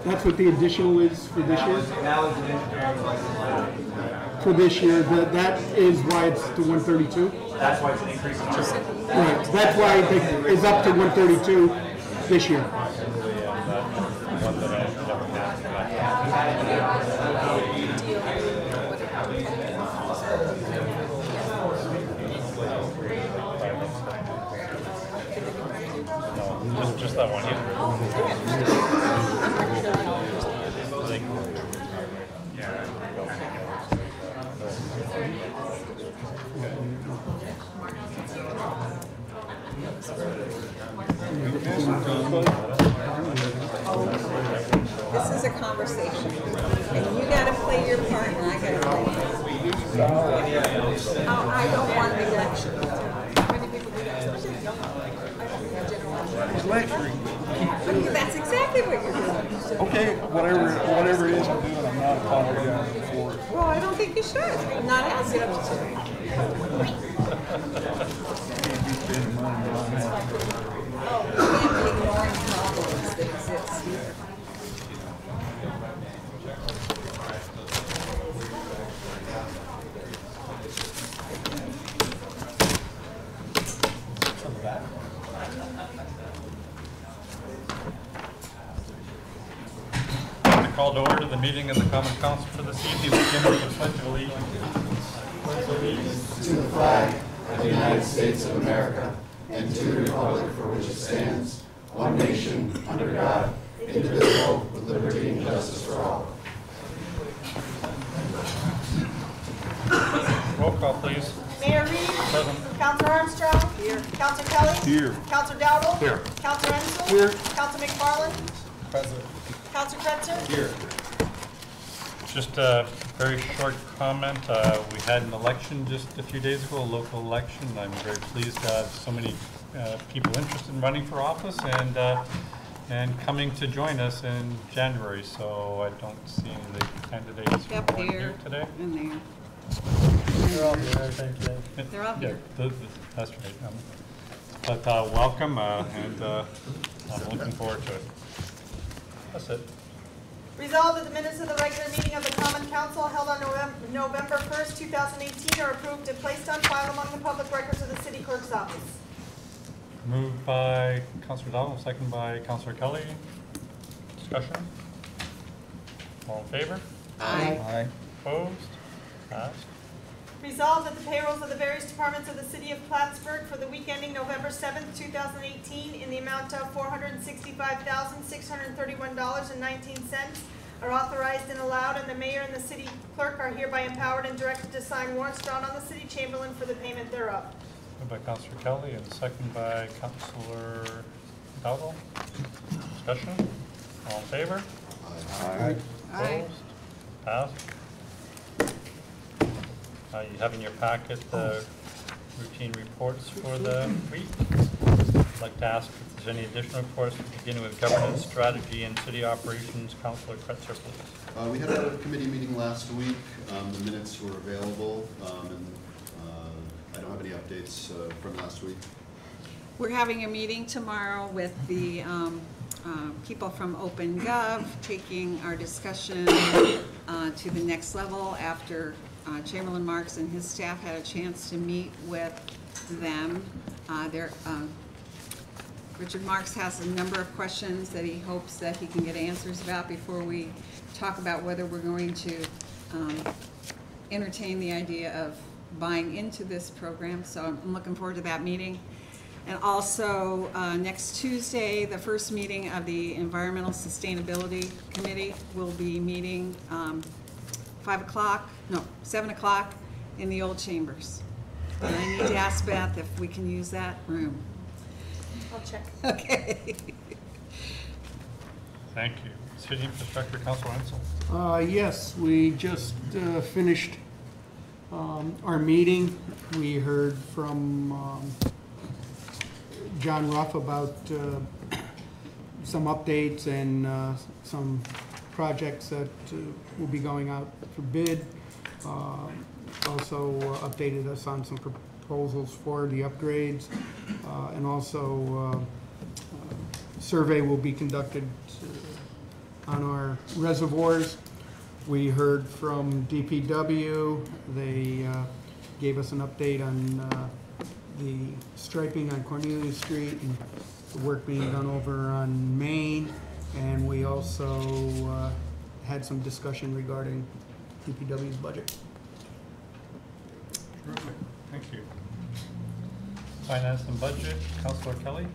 That's what the additional is for this year? That was an engineering license. For this year, that is why it's to 132? That's why it's an increase in just. Right, that's why it's up to 132 this year. Just that one, yeah. This is a conversation, and you gotta play your part, and I gotta play mine. Oh, I don't want to be lectured. Many people do that, especially young people. I don't think general Lecturing. But that's exactly what you're doing. Okay, whatever it is I'm doing, I'm not apologizing for it. Well, I don't think you should. I'm not asking you to. Can't be spending money on that. Oh, you can't be ignoring problems that exist here. Call to order the meeting of the Common Council for this evening. Begin with the Pledge of Allegiance. To the flag of the United States of America and to the republic for which it stands, one nation, under God, indivisible, with liberty and justice for all. Roll call, please. Mayor Reed. Present. Counselor Armstrong. Here. Counselor Kelly. Here. Counselor Dowdle. Here. Counselor Ensel. Here. Counselor McFarland. President. Counselor Kretzer. Here. Just a very short comment. We had an election just a few days ago, a local election. I'm very pleased to have so many people interested in running for office and coming to join us in January. So I don't see any of the candidates who Yep, weren't here here today. and there. They're all here, thank you. They're all here. Yeah, that's right. But welcome, and I'm looking forward to it. That's it. Resolved that the minutes of the regular meeting of the Common Council held on November 1st, 2018 are approved and placed on file among the public records of the city clerk's office. Moved by Councilor Donald, second by Councilor Kelly. Discussion? All in favor? Aye. Opposed? Passed. Resolved that the payrolls of the various departments of the city of Plattsburgh for the week ending November 7th, 2018 in the amount of $465,631.19 are authorized and allowed, and the mayor and the city clerk are hereby empowered and directed to sign warrants drawn on the city chamberlain for the payment thereof. Moved by Councilor Kelly and second by Councilor Dowdell. Discussion? All in favor? Aye. Opposed? Passed. You have in your packet the routine reports for the week. I'd like to ask if there's any additional reports, beginning with governance, strategy, and city operations. Councilor Kretzer, please. We had a committee meeting last week. The minutes were available, and I don't have any updates from last week. We're having a meeting tomorrow with the people from OpenGov, taking our discussion to the next level after Chamberlain Marks and his staff had a chance to meet with them. Richard Marks has a number of questions that he hopes that he can get answers about before we talk about whether we're going to entertain the idea of buying into this program. So I'm looking forward to that meeting. And also next Tuesday, the first meeting of the Environmental Sustainability Committee will be meeting 7 o'clock in the old chambers. And I need to ask Beth if we can use that room. I'll check. Okay. Thank you. City Infrastructure, Councilor Ansel. Yes, we just finished our meeting. We heard from John Ruff about some updates and some projects that will be going out for bid. Also updated us on some proposals for the upgrades, and also survey will be conducted on our reservoirs. We heard from DPW. They gave us an update on the striping on Cornelia Street and the work being done over on Main. And we also had some discussion regarding DPW's budget. Terrific. Thank you. Finance and Budget, Councilor Kelly.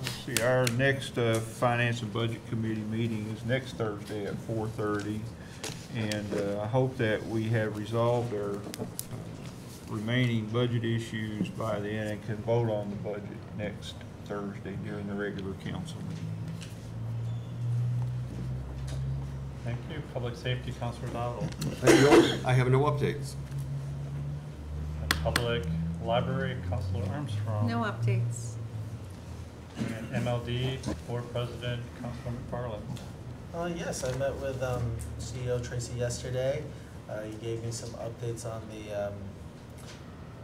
Let's see, our next Finance and Budget Committee meeting is next Thursday at 4:30. And I hope that we have resolved our remaining budget issues by then and can vote on the budget next Thursday during the regular council meeting. Thank you. Public Safety, Councilor Dowdell. I have no updates. And Public Library, Councilor Armstrong. No updates. And MLD, Board President, Councilor McFarland. Yes, I met with CEO Tracy yesterday. He gave me some updates on the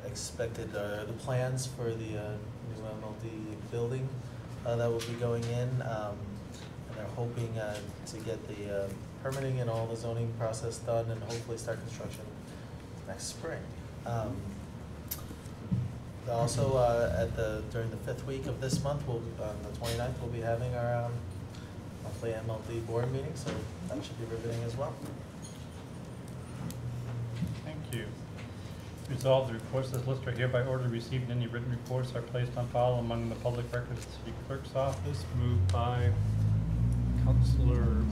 the plans for the new MLD building that will be going in. And they're hoping to get the permitting and all the zoning process done and hopefully start construction next spring. Also, during the 5th week of this month, on the 29th, we'll be having our monthly MLD board meeting, so that should be riveting as well. Thank you. Resolved, the reports as listed are hereby ordered received, and any written reports are placed on file among the public records of the city clerk's office. Moved by Councilor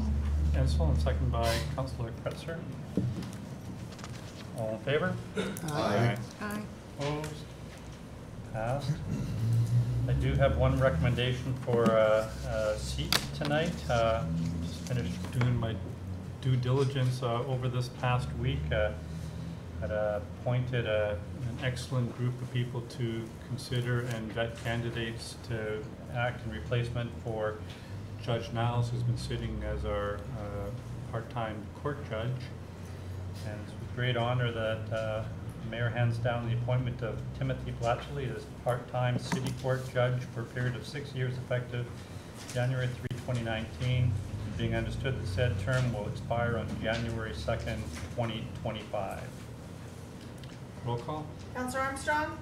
Ansel and second by Councilor Kretzer. All in favor? Aye. Aye. Opposed? Passed. I do have one recommendation for a seat tonight. Just finished doing my due diligence over this past week. Had appointed an excellent group of people to consider and vet candidates to act in replacement for Judge Niles, who's been sitting as our part-time court judge. And it's with great honor that the Mayor hands down the appointment of Timothy Blatchley as part-time city court judge for a period of 6 years effective January 3, 2019, being understood that said term will expire on January 2nd, 2025. Roll call? Counselor Armstrong?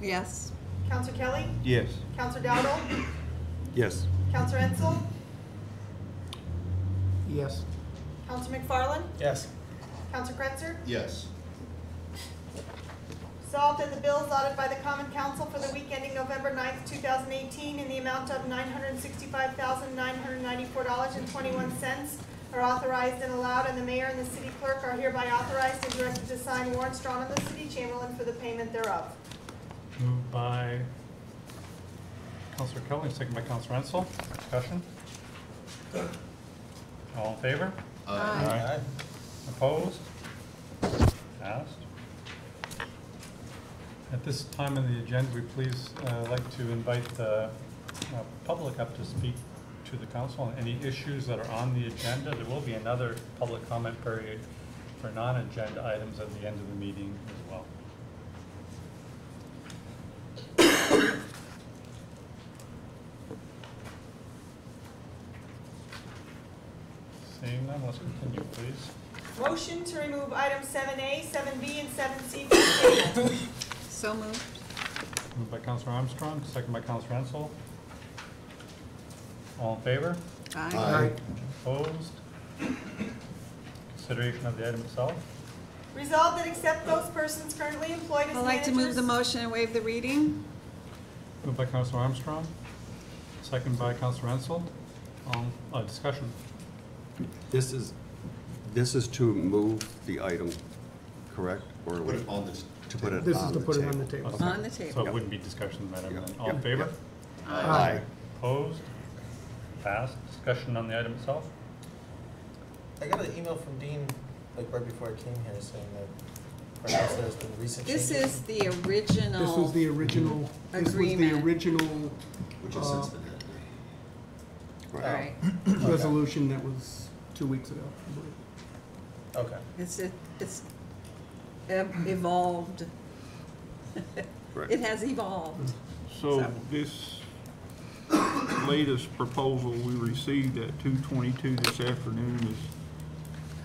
Yes. Counselor Kelly? Yes. Counselor Dowdle? Yes. Counselor Ensel? Yes. Counselor McFarland? Yes. Counselor Kretzer? Yes. Resolved that the bills allotted by the Common Council for the week ending November 9th, 2018 in the amount of $965,994.21 are authorized and allowed, and the mayor and the city clerk are hereby authorized and directed to sign warrants drawn on the city chamberlain for the payment thereof. Moved by Councilor Kelly, second by Councilor Ensel. Discussion? All in favor? Aye. Opposed? Passed. At this time in the agenda, we please like to invite the public up to speak to the council on any issues that are on the agenda. There will be another public comment period for non-agenda items at the end of the meeting as well. Seeing none, let's continue, please. Motion to remove items 7A, 7B, and 7C from the table. So moved. Moved by Councilor Armstrong, second by Councilor Ensel. All in favor? Aye. Opposed? Consideration of the item itself. Resolved that accept those persons currently employed as I'd like to move managers. the motion and waive the reading. Moved by Councilor Armstrong, second by Councilor Ensel. Discussion. This is to move the item, correct? Or Put it on this. to put it This is on to the put it table? on the table. Okay. On the table. So it wouldn't be discussion then. Yeah. All in favor? Aye. Opposed? Passed. Discussion on the item itself. I got an email from Dean, like right before I came here, saying that perhaps there's been recent changes. This is the original. This was the original, this was the Agreement. original Which has since been added. All right. resolution that was 2 weeks ago, I believe. Okay. It's evolved. Right. It has evolved. So this latest proposal we received at 2:22 this afternoon is,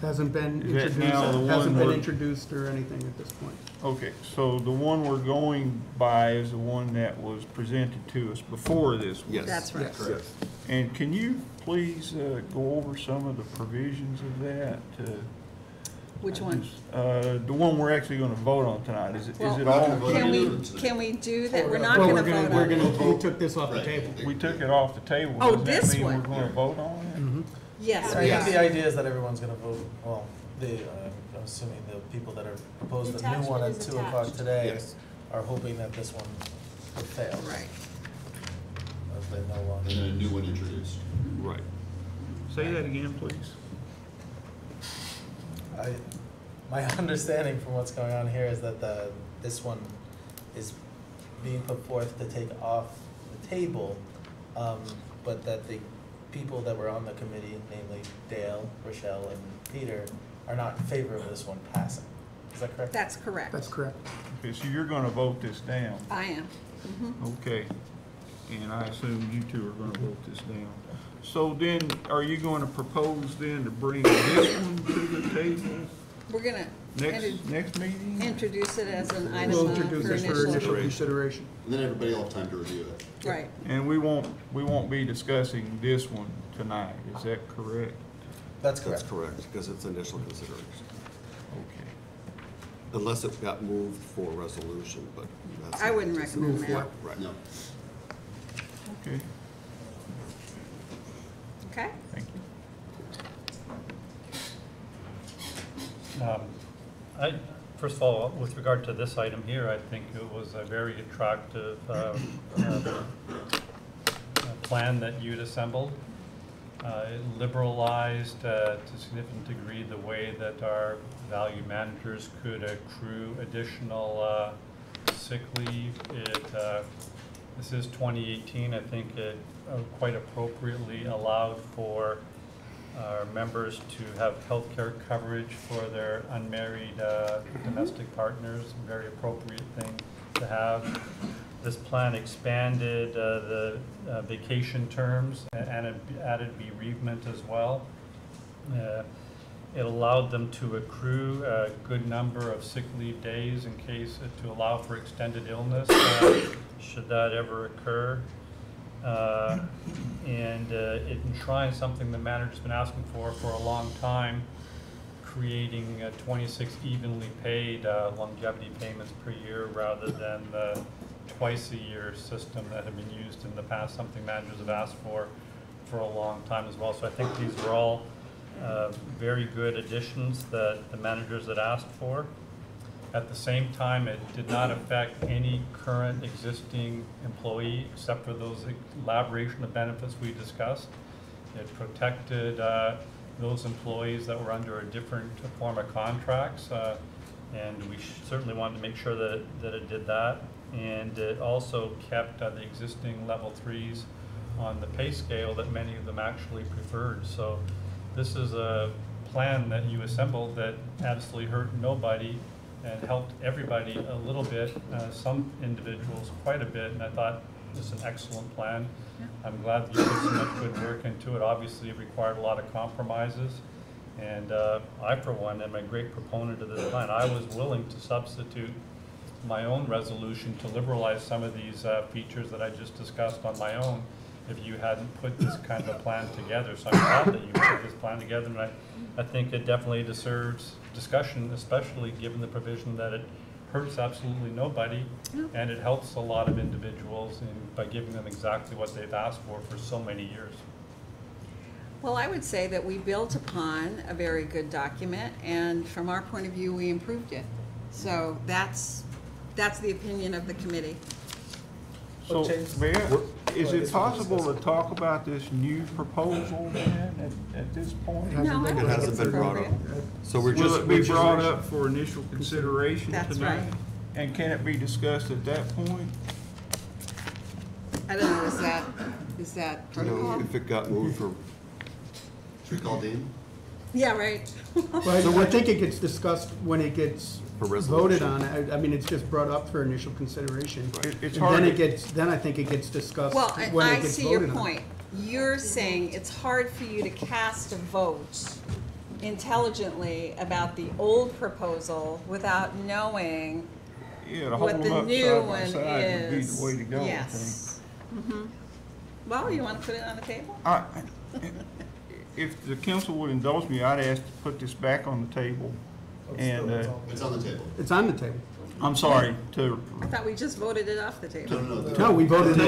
Hasn't been Is that introduced, now the one hasn't been where- introduced or anything at this point. okay, so the one we're going by is the one that was presented to us before this one. Yes. That's right. Yes. And can you please go over some of the provisions of that? Which one? The one we're actually gonna vote on tonight, is it Well, all? Can we do that? We're not Well, gonna vote on it. we took this off the Right. table. We took it off the table. Oh, Does that this mean one. we're gonna vote on it? Yes, I we think the are. idea is that everyone's gonna vote, well, I'm assuming the people that are proposed the new one at Attachment is 2 o'clock attached. today Yes. are hoping that this one would fail. Right. As they no longer. And then a new one introduced. Right. Say that again, please. My understanding from what's going on here is that this one is being put forth to take off the table, but that the people that were on the committee, namely Dale, Rochelle, and Peter, are not in favor of this one passing. Is that correct? That's correct. That's correct. Okay, so you're gonna vote this down. I am. Okay. And I assume you two are gonna vote this down. So then, are you gonna propose then to bring this one to the table We're gonna next meeting? introduce it as an item We'll for introduce it for initial consideration. And then everybody will have time to review it. Right. And we won't be discussing this one tonight, is that correct? That's That's correct. correct, because it's initial consideration. Okay. Unless it got moved for resolution, but that's. I wouldn't recommend that. Right. No. Okay, Okay? thank you. First of all, with regard to this item here, I think it was a very attractive plan that you'd assembled. It liberalized to a significant degree the way that our value managers could accrue additional sick leave. This is 2018. I think it quite appropriately allowed for our members to have health care coverage for their unmarried domestic partners. Very appropriate thing to have. This plan expanded the vacation terms and it added bereavement as well. It allowed them to accrue a good number of sick leave days in case to allow for extended illness should that ever occur. And it enshrines something the manager's been asking for a long time, creating 26 evenly paid longevity payments per year rather than the twice-a-year system that had been used in the past, something managers have asked for a long time as well. So I think these are all very good additions that the managers had asked for. At the same time, it did not affect any current existing employee except for those elaboration of benefits we discussed. It protected those employees that were under a different form of contracts, and we certainly wanted to make sure that it did that. And it also kept the existing level 3s on the pay scale that many of them actually preferred. So this is a plan that you assembled that absolutely hurt nobody and helped everybody a little bit, some individuals quite a bit, and I thought this is an excellent plan. Yeah. I'm glad that you put so much good work into it. Obviously it required a lot of compromises, and I for one am a great proponent of this plan. I was willing to substitute my own resolution to liberalize some of these features that I just discussed on my own if you hadn't put this kind of a plan together. So I'm glad that you put this plan together, and I think it definitely deserves discussion, especially given the provision that it hurts absolutely nobody, and it helps a lot of individuals by giving them exactly what they've asked for so many years. Well, I would say that we built upon a very good document, and from our point of view, we improved it. So that's the opinion of the committee. So, Mayor, is it possible to talk about this new proposal then at this point? No, I don't think it's appropriate. So we're Will just. it be brought up for initial consideration tonight? That's right. And can it be discussed at that point? I don't know, is that You know, protocol? if it got moved from, Should we call Dean? Yeah, right. Well, I think it gets discussed when it gets For voted resolution. on. I mean, it's just brought up for initial consideration. It's And hard then I think it gets discussed Well, when I it gets see your voted on. point. You're saying it's hard for you to cast a vote intelligently about the old proposal without knowing Yeah, to hold what them the up new side by one side would be is. the way to go, I think. Yes. Well, you want to put it on the table? If the council would indulge me, I'd ask to put this back on the table. And, It's on the table. It's on the table. I'm sorry, to, I thought we just voted it off the table. No, we voted to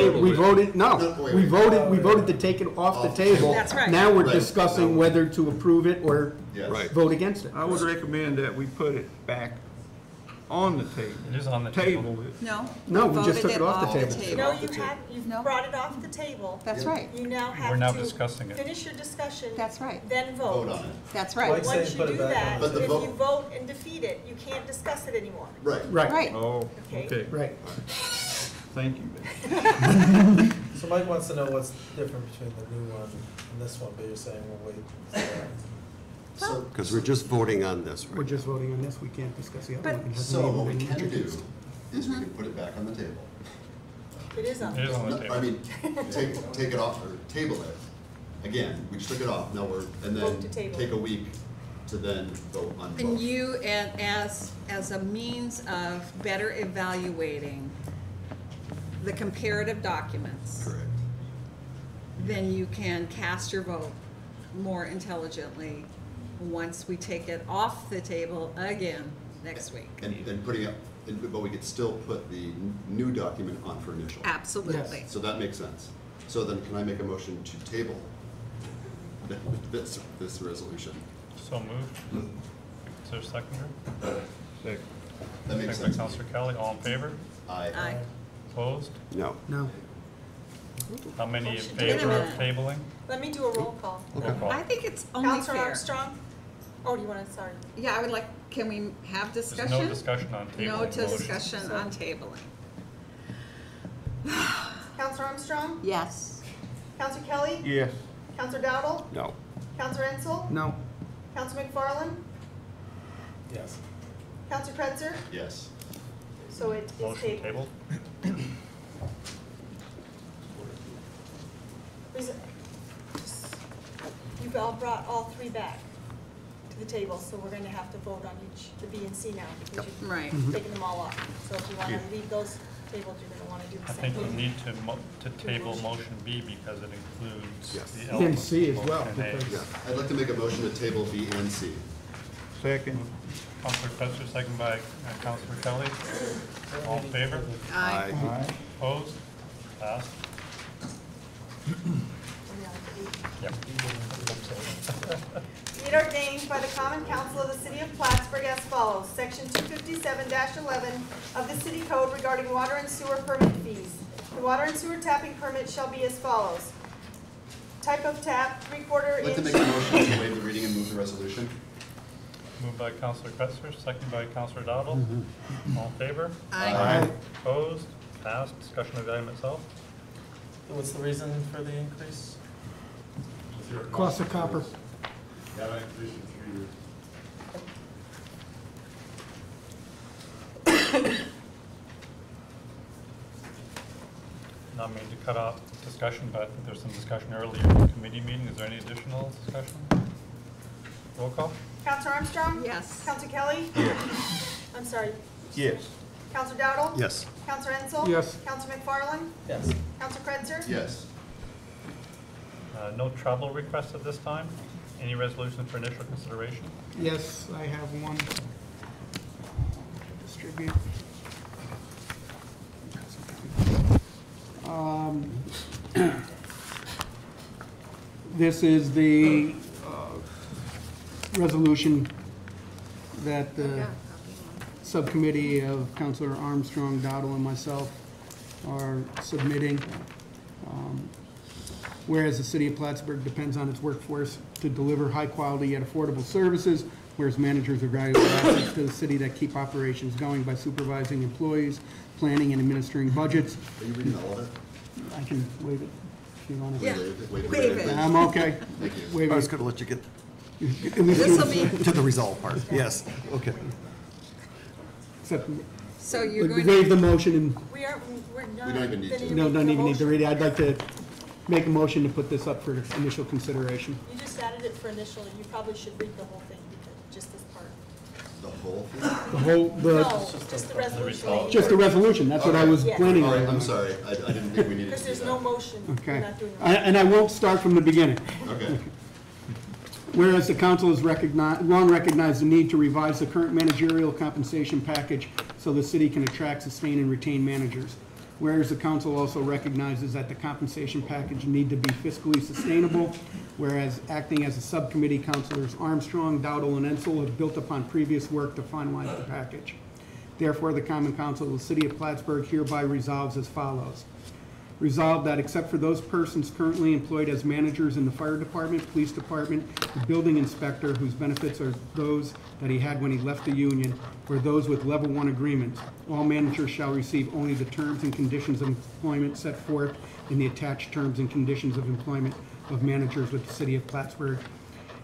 take it off the table. That's right. Now we're Right. discussing whether to approve it or Yes. Right. vote against it. I would recommend that we put it back on the table. It is on the table. Table it. No? No, we just voted took it off the table. No, you've brought it off the table. That's right. You now We're now have to discussing it. finish your discussion. That's right. Then Vote vote. on it. That's Like right. saying Once you put it do back that, on But the if vote- you vote and defeat it, you can't discuss it anymore. Right. Right, Right. Oh, Okay. okay, right. thank you. So Mike wants to know what's different between the new one and this one, but you're saying we'll wait. So, because we're just voting on this We're right just voting on this. We can't discuss the other one. It hasn't so even what we been can do introduced. is we can put it back on the table. It is on. It is on the No, table. I mean, take it off, or table it. Again, we just took it off, now and Vote to then table. take a week to then vote on both. And you, as a means of better evaluating the comparative documents, Correct. then you can cast your vote more intelligently once we take it off the table again next week. And putting up, but we could still put the new document on for initial. Absolutely. So that makes sense. So then can I make a motion to table this resolution? So moved. Is there a seconder? Second. That makes Second by sense. Counselor Kelly, all in favor? Aye. Aye. Opposed? No. No. How many in Motion. Wait a favor of minute. tabling? Let me do a roll call. Roll call. I think it's only Counselor fair. Armstrong? Oh, do you want to, sorry. Yeah, I would like, can we have There's discussion? no discussion on tabling. No to motion. discussion on tabling. Counselor Armstrong? Yes. Counselor Kelly? Yes. Counselor Dowdle? No. Counselor Ensel? No. Counselor McFarland? Yes. Counselor Kretzer? Yes. So it is Motion tabled. tabled. You've all brought all three back to the table, so we're gonna have to vote on each, the B and C now, because you've Right. taken them all up. So if you wanna leave those tabled, you're gonna wanna do I the same think we thing. need to table motion B because it includes Yes. the And elements C of as well, motion A. because- Yeah, I'd like to make a motion to table B and C. Second. Counselor Kretzer, second by Counselor Kelly. All in favor? Aye. Aye. Opposed? Passed. Yep. Be it ordained by the Common Council of the City of Plattsburgh as follows. Section 257-11 of the City Code regarding water and sewer permit fees. The water and sewer tapping permit shall be as follows. Type of tap, 3/4 I'd like to inch. make a motion to waive the reading and move the resolution. Moved by Counselor Kretzer, second by Counselor Dowdle. All in favor? Aye. Opposed? Passed. Discussion of the item itself. What's the reason for the increase? Cost of copper. Yeah, I increased in 3 years. Not meaning to cut off discussion, but there's some discussion earlier in the committee meeting. Is there any additional discussion? Roll call? Counselor Armstrong? Yes. Counselor Kelly? I'm sorry. Yes. Counselor Dowdle? Yes. Counselor Ensel? Yes. Counselor McFarland? Yes. Counselor Kretzer? Yes. No travel requests at this time. Any resolution for initial consideration? Yes, I have one. Distribute. This is the resolution that the subcommittee of Counselor Armstrong, Dowdle, and myself are submitting. Whereas the city of Plattsburgh depends on its workforce to deliver high-quality yet affordable services, whereas managers are valuable assets to the city that keep operations going by supervising employees, planning and administering budgets. Are you reading all of it? I can waive it if you want to. Yeah. Waive it. I'm okay. Thank you. Waive I was it. gonna let you get This'll be, to the resolve part. Yes, okay. Except so you're going waive to, the motion and We're not. We don't even need to. Then you no, make don't the even need to motion. read it. I'd like to make a motion to put this up for initial consideration. You just added it for initial, you probably should read the whole thing, because just this part. The whole thing? The whole, No, just the resolution. just the resolution, that's what I was Yeah. planning All right, on. I'm sorry. I didn't think we needed Because to do there's that. no motion. We're Okay. not doing a And I won't start from the beginning. Okay. Whereas the council has long recognized the need to revise the current managerial compensation package so the city can attract, sustain, and retain managers. Whereas the council also recognizes that the compensation package need to be fiscally sustainable, whereas acting as a subcommittee, councilors Armstrong, Dowdle, and Ensel have built upon previous work to finalize the package. Therefore, the Common Council of the City of Plattsburgh hereby resolves as follows. Resolved that except for those persons currently employed as managers in the fire department, police department, the building inspector, whose benefits are those that he had when he left the union, or those with level 1 agreements, all managers shall receive only the terms and conditions of employment set forth in the attached terms and conditions of employment of managers with the City of Plattsburgh.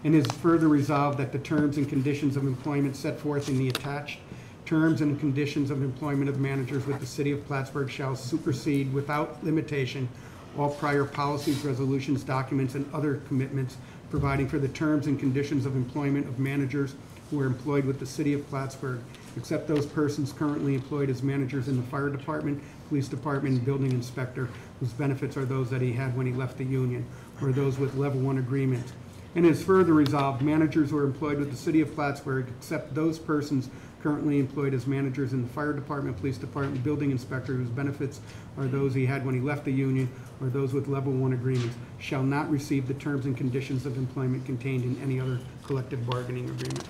And is further resolved that the terms and conditions of employment set forth in the attached terms and conditions of employment of managers with the City of Plattsburgh shall supersede without limitation all prior policies, resolutions, documents, and other commitments providing for the terms and conditions of employment of managers who are employed with the City of Plattsburgh, except those persons currently employed as managers in the fire department, police department, and building inspector, whose benefits are those that he had when he left the union, or those with level 1 agreements. And is further resolved, managers who are employed with the City of Plattsburgh, except those persons currently employed as managers in the fire department, police department, building inspector, whose benefits are those he had when he left the union, or those with level 1 agreements, shall not receive the terms and conditions of employment contained in any other collective bargaining agreement.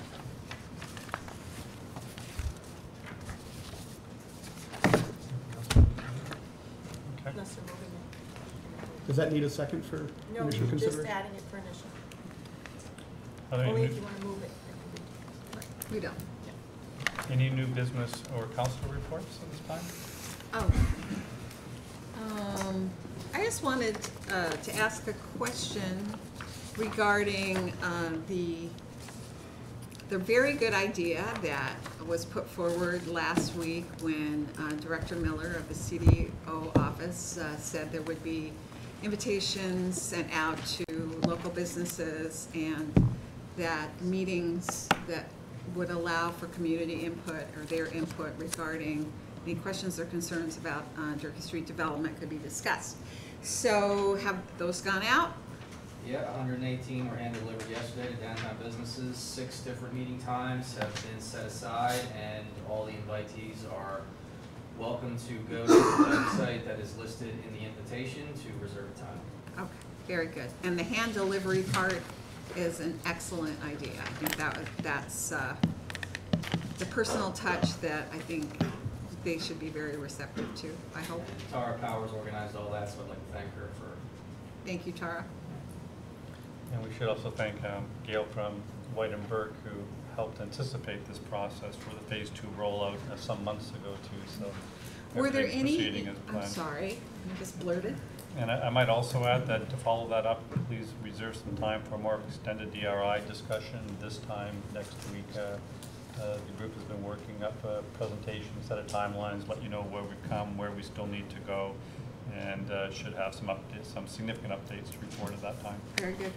Okay. Unless they're moving Does that need a second for No, initial you're just consideration? adding it for initial. Are there Only any- if you want to move it. We don't. Any new business or council reports at this time? I just wanted to ask a question regarding the very good idea that was put forward last week when Director Miller of the CDO office said there would be invitations sent out to local businesses and that meetings that would allow for community input or their input regarding any questions or concerns about Durkee Street development could be discussed. So have those gone out? Yeah, 118 were hand delivered yesterday to downtown businesses. 6 different meeting times have been set aside, and all the invitees are welcome to go to the website that is listed in the invitation to reserve time. Okay, very good. And the hand delivery part is an excellent idea. I think that's the personal touch that I think they should be very receptive to, I hope. And Tara Powers organized all that, so I'd like to thank her for. Thank you, Tara. And we should also thank Gail from White and Burke, who helped anticipate this process for the Phase 2 rollout some months ago too. So Were there everything's proceeding any, as I'm planned. sorry, I just blurted. And I might also add that to follow that up, please reserve some time for more extended DRI discussion this time next week. The group has been working up a presentation, set of timelines, let you know where we've come, where we still need to go, and should have some updates, some significant updates to report at that time. Very good.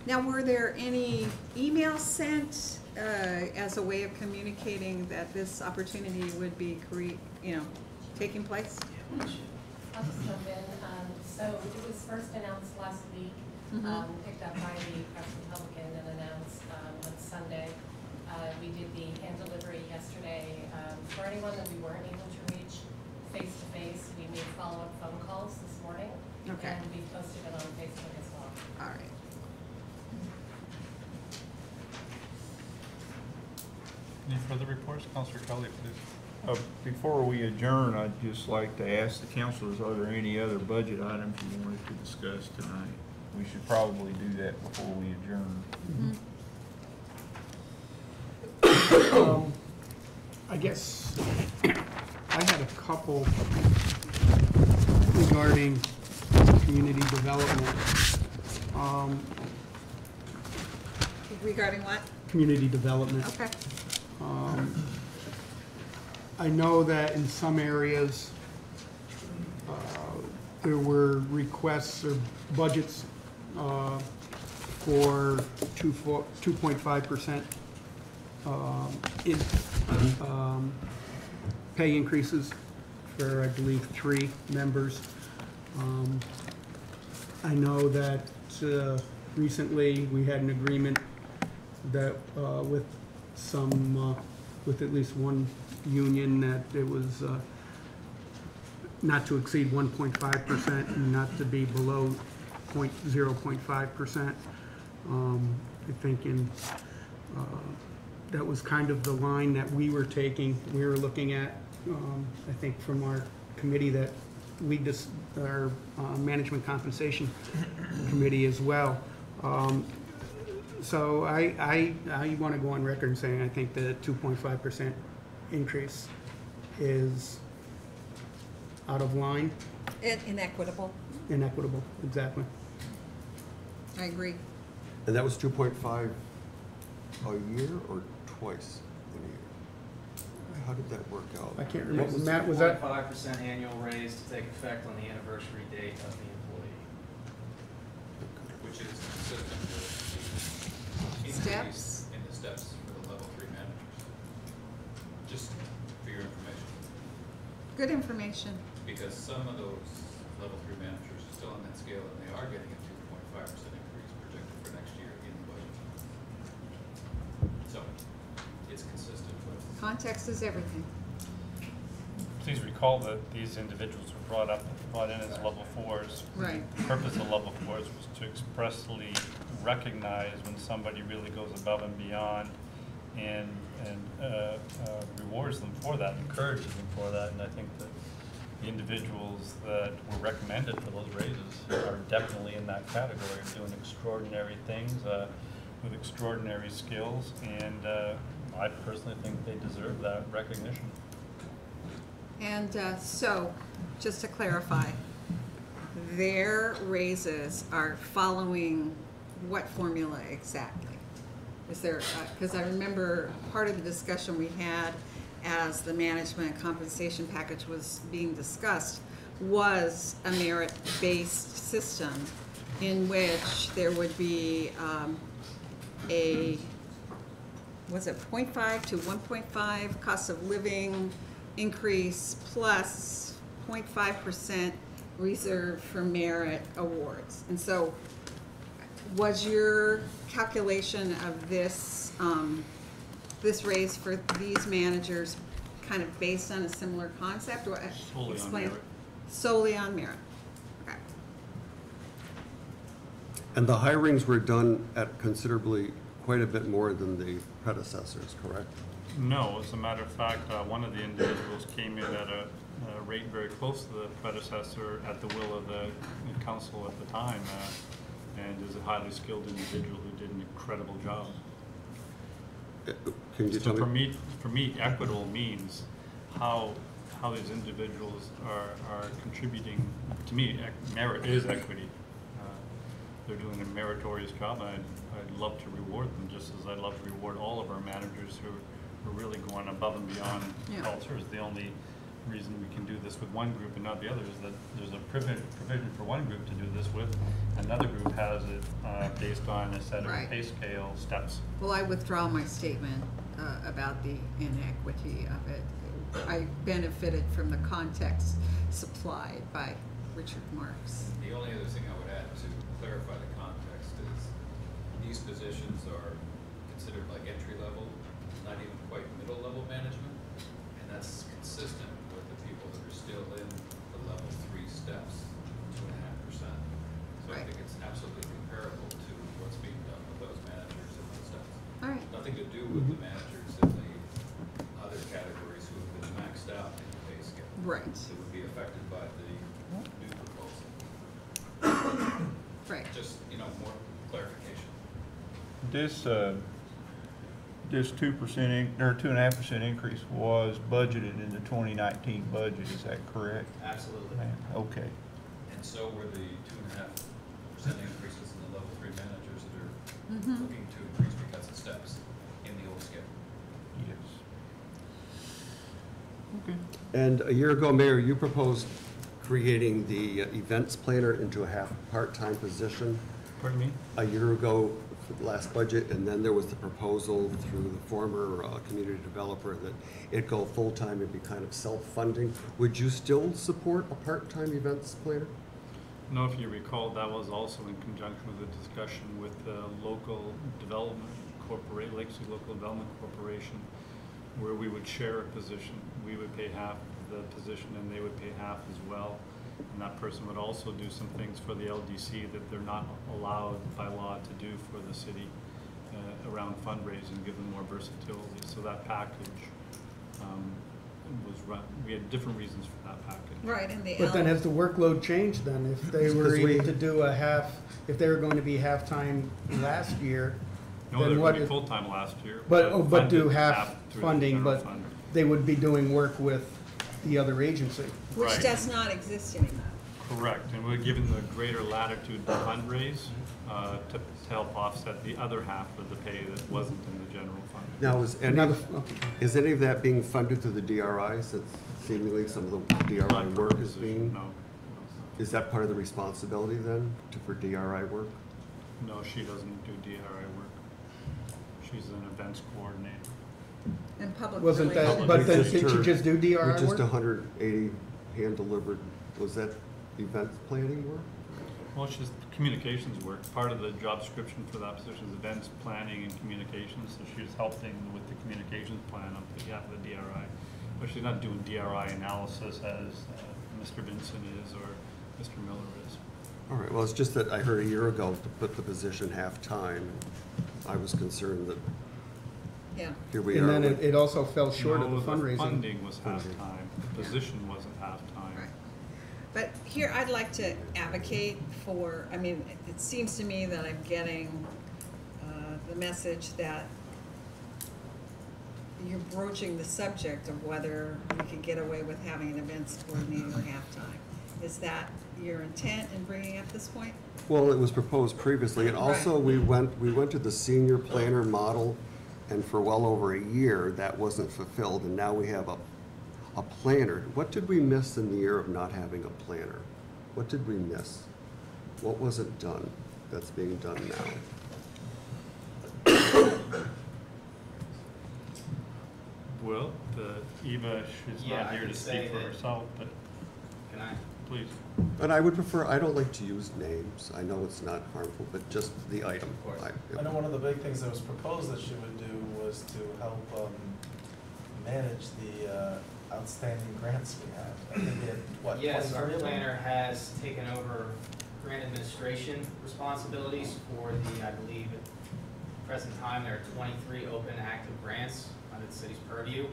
Now, were there any emails sent as a way of communicating that this opportunity would be taking place? I'll just jump in. So it was first announced last week, picked up by the Press Republican and announced on Sunday. We did the hand delivery yesterday. For anyone that we weren't able to reach face-to-face, we made follow-up phone calls this morning. Okay. And we posted it on Facebook as well. All right. Any further reports? Councilor Kelly, please. Before we adjourn, I'd just like to ask the councilors, are there any other budget items you wanted to discuss tonight? We should probably do that before we adjourn. I guess I had a couple regarding community development. Regarding what? Community development. Okay. I know that in some areas, there were requests or budgets for 2.5% pay increases for, I believe, 3 members. I know that recently we had an agreement that with at least one union that it was not to exceed 1.5% and not to be below 0.5%. I think that was kind of the line that we were taking. We were looking at, I think from our committee that our management compensation committee as well. So I want to go on record and saying I think the 2.5% increase is out of line. Inequitable. Inequitable, exactly. I agree. And that was 2.5 a year or twice in a year? How did that work out? I can't remember. It Matt, was that? 5% annual raise to take effect on the anniversary date of the employee. Which is consistent with the Steps? increase in the steps for the level 3 managers. Just for your information. Good information. Because some of those level 3 managers are still on that scale and they are getting a 2.5% increase projected for next year in the budget. So it's consistent with. Context is everything. Please recall that these individuals were brought in as level 4s. Right. The purpose of level 4s was to expressly recognize when somebody really goes above and beyond and rewards them for that, encourages them for that, and I think that the individuals that were recommended for those raises are definitely in that category of doing extraordinary things with extraordinary skills, and I personally think they deserve that recognition. And so, just to clarify, their raises are following what formula exactly? Is there, because I remember part of the discussion we had as the management compensation package was being discussed was a merit-based system in which there would be was it 0.5 to 1.5 cost of living increase plus 0.5% reserved for merit awards. And so was your calculation of this this raise for these managers kind of based on a similar concept, or Solely on merit. Solely on merit. Okay. And the hirings were done at considerably, quite a bit more than the predecessors, correct? No, as a matter of fact, one of the individuals came in at a rate very close to the predecessor at the will of the council at the time, and is a highly skilled individual who did an incredible job. Can you So tell me? for me, equitable means how these individuals are contributing. To me, merit is equity. They're doing a meritorious job, and I'd love to reward them, just as I'd love to reward all of our managers who are really going above and beyond cultures. The only reason we can do this with one group and not the other is that there's a provision for one group to do this with. Another group has it based on a set of pay scale steps. Well, I withdraw my statement about the inequity of it. I benefited from the context supplied by Richard Marks. The only other thing I would add to clarify the context is these positions are considered like entry level, not even quite middle level management, and that's consistent with the people that are still in the level 3 steps, 2.5%. So I think it's absolutely comparable to what's being done with those managers in those steps. All right. Nothing to do with the managers in the other categories who have been maxed out in the pay scale. Right. It would be affected by the new proposal. Right. Just, more clarification. This 2% or 2.5% increase was budgeted in the 2019 budget. Is that correct? Absolutely. Okay. And so were the 2.5% increases in the level 3 managers that are looking to increase because of steps in the old scale. Yes. Okay. And a year ago, Mayor, you proposed creating the events planner into a part-time position. Pardon me? A year ago, for the last budget, and then there was the proposal through the former community developer that it go full-time and be kind of self-funding. Would you still support a part-time events planner? No, if you recall, that was also in conjunction with a discussion with the local development corporation, Lake City Local Development Corporation, where we would share a position. We would pay half of the position and they would pay half as well. And that person would also do some things for the LDC that they're not allowed by law to do for the city around fundraising, give them more versatility. So that package was run. We had different reasons for that package. Right, and the But then has the workload changed then? If they were Because able to do if they were going to be half-time last year, No, they then were what? going to be full-time last year. But do funded half through the funding, general but fund. they would be doing work with the other agency. Which Right. does not exist anymore. Correct, and we're given the greater latitude to fundraise to help offset the other half of the pay that wasn't in the general fund. Now, is any of that being funded through the DRI, since seemingly some of the DRI work is being? No, Is that part of the responsibility then, for DRI work? no, she doesn't do DRI work. She's an events coordinator. And public Wasn't that, relations. but then Just did you her- just do DRI With just work? 180 hand-delivered, was that event planning work? Well, it's just communications work. Part of the job description for that position is events planning and communications, so she's helping with the communications plan on behalf of the DRI. But she's not doing DRI analysis as Mr. Vincent is or Mr. Miller is. All right, well, it's just that I heard a year ago to put the position half-time. I was concerned that Yeah. here we And are. then with- it also fell short of No, the fundraising. funding was half-time. The position wasn't half-time. Right. here I'd like to advocate for, I mean, it seems to me that I'm getting the message that you're broaching the subject of whether we could get away with having an events board meeting or halftime. Is that your intent in bringing up this point? Well, it was proposed previously, and also we went to the senior planner model, and for well over a year, that wasn't fulfilled, and now we have a planner. What did we miss in the year of not having a planner? What did we miss? What wasn't done that's being done now? Well, Eva is Yeah, not I here to can say speak for that- herself, but Can I? please. And I would prefer, I don't like to use names. I know it's not harmful, but just the item. I know one of the big things that was proposed that she would do was to help manage the outstanding grants we have. I think we had, what, 23 Yes, our of them? planner has taken over grant administration responsibilities for the, I believe, at present time, there are 23 open active grants under the city's purview.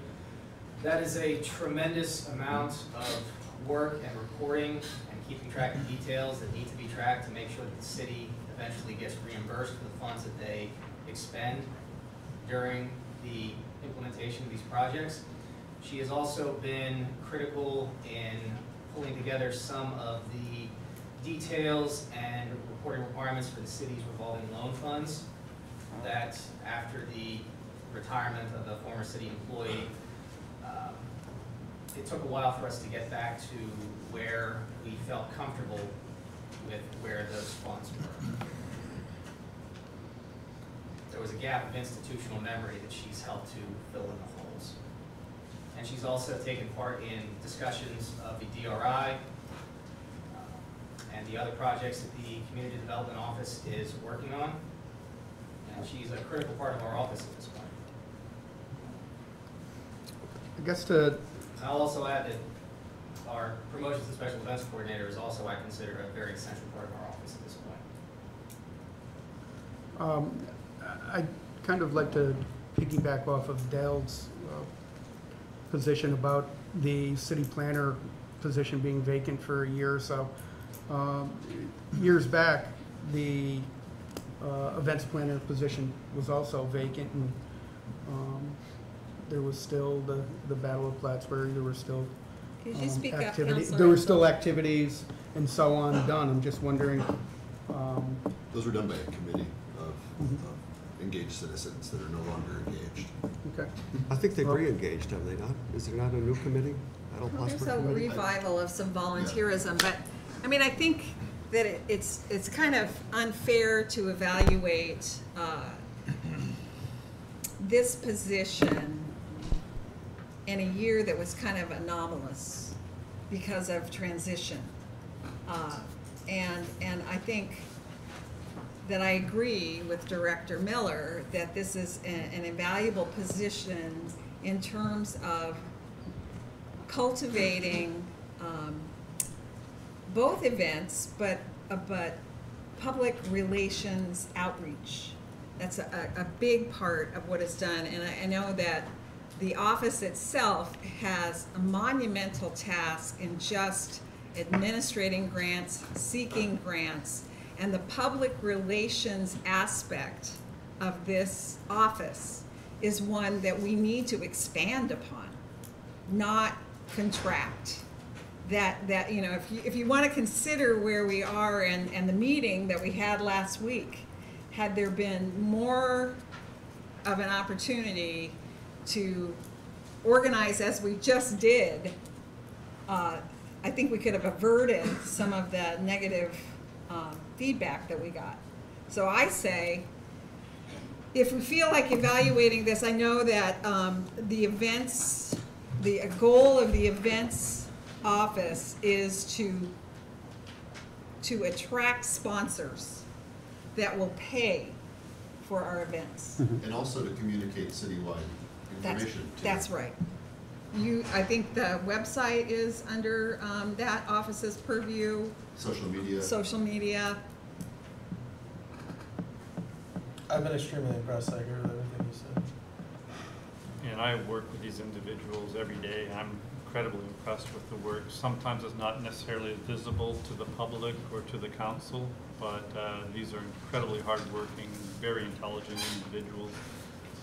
That is a tremendous amount of work and reporting and keeping track of details that need to be tracked to make sure that the city eventually gets reimbursed for the funds that they expend during the implementation of these projects. She has also been critical in pulling together some of the details and reporting requirements for the city's revolving loan funds that after the retirement of the former city employee, it took a while for us to get back to where we felt comfortable with where those funds were. There was a gap of institutional memory that she's helped to fill in the holes. And she's also taken part in discussions of the DRI and the other projects that the Community Development Office is working on. And she's a critical part of our office at this point. I guess to, I'll also add that our promotions and special events coordinator is also, I consider, a very essential part of our office at this point. I'd kind of like to piggyback off of Dale's position about the city planner position being vacant for a year or so. Years back, the events planner position was also vacant, and there was still the Battle of Plattsburgh. There were still Could you speak up, activity. Counselor? There were still activities and so on done. I'm just wondering. Those were done by a committee of engaged citizens that are no longer engaged. Okay. I think they've re-engaged, have they not? Is there not a new committee? Well, there's a revival of some volunteerism, but, I mean, I think that it's kind of unfair to evaluate this position in a year that was kind of anomalous because of transition. And I think that I agree with Director Miller that this is an invaluable position in terms of cultivating both events, but public relations outreach. That's a big part of what is done, and I know that the office itself has a monumental task in just administrating grants, seeking grants, and the public relations aspect of this office is one that we need to expand upon, not contract. That you know, if you want to consider where we are and the meeting that we had last week, had there been more of an opportunity to organize as we just did, I think we could have averted some of the negative feedback that we got. So I say, if we feel like evaluating this, I know that the goal of the events office is to attract sponsors that will pay for our events. And also to communicate citywide information. That's right. I think the website is under that office's purview. Social media. Social media. I've been extremely impressed. I agree with everything you said. And I work with these individuals every day. I'm incredibly impressed with the work. Sometimes it's not necessarily visible to the public or to the council, but these are incredibly hardworking, very intelligent individuals,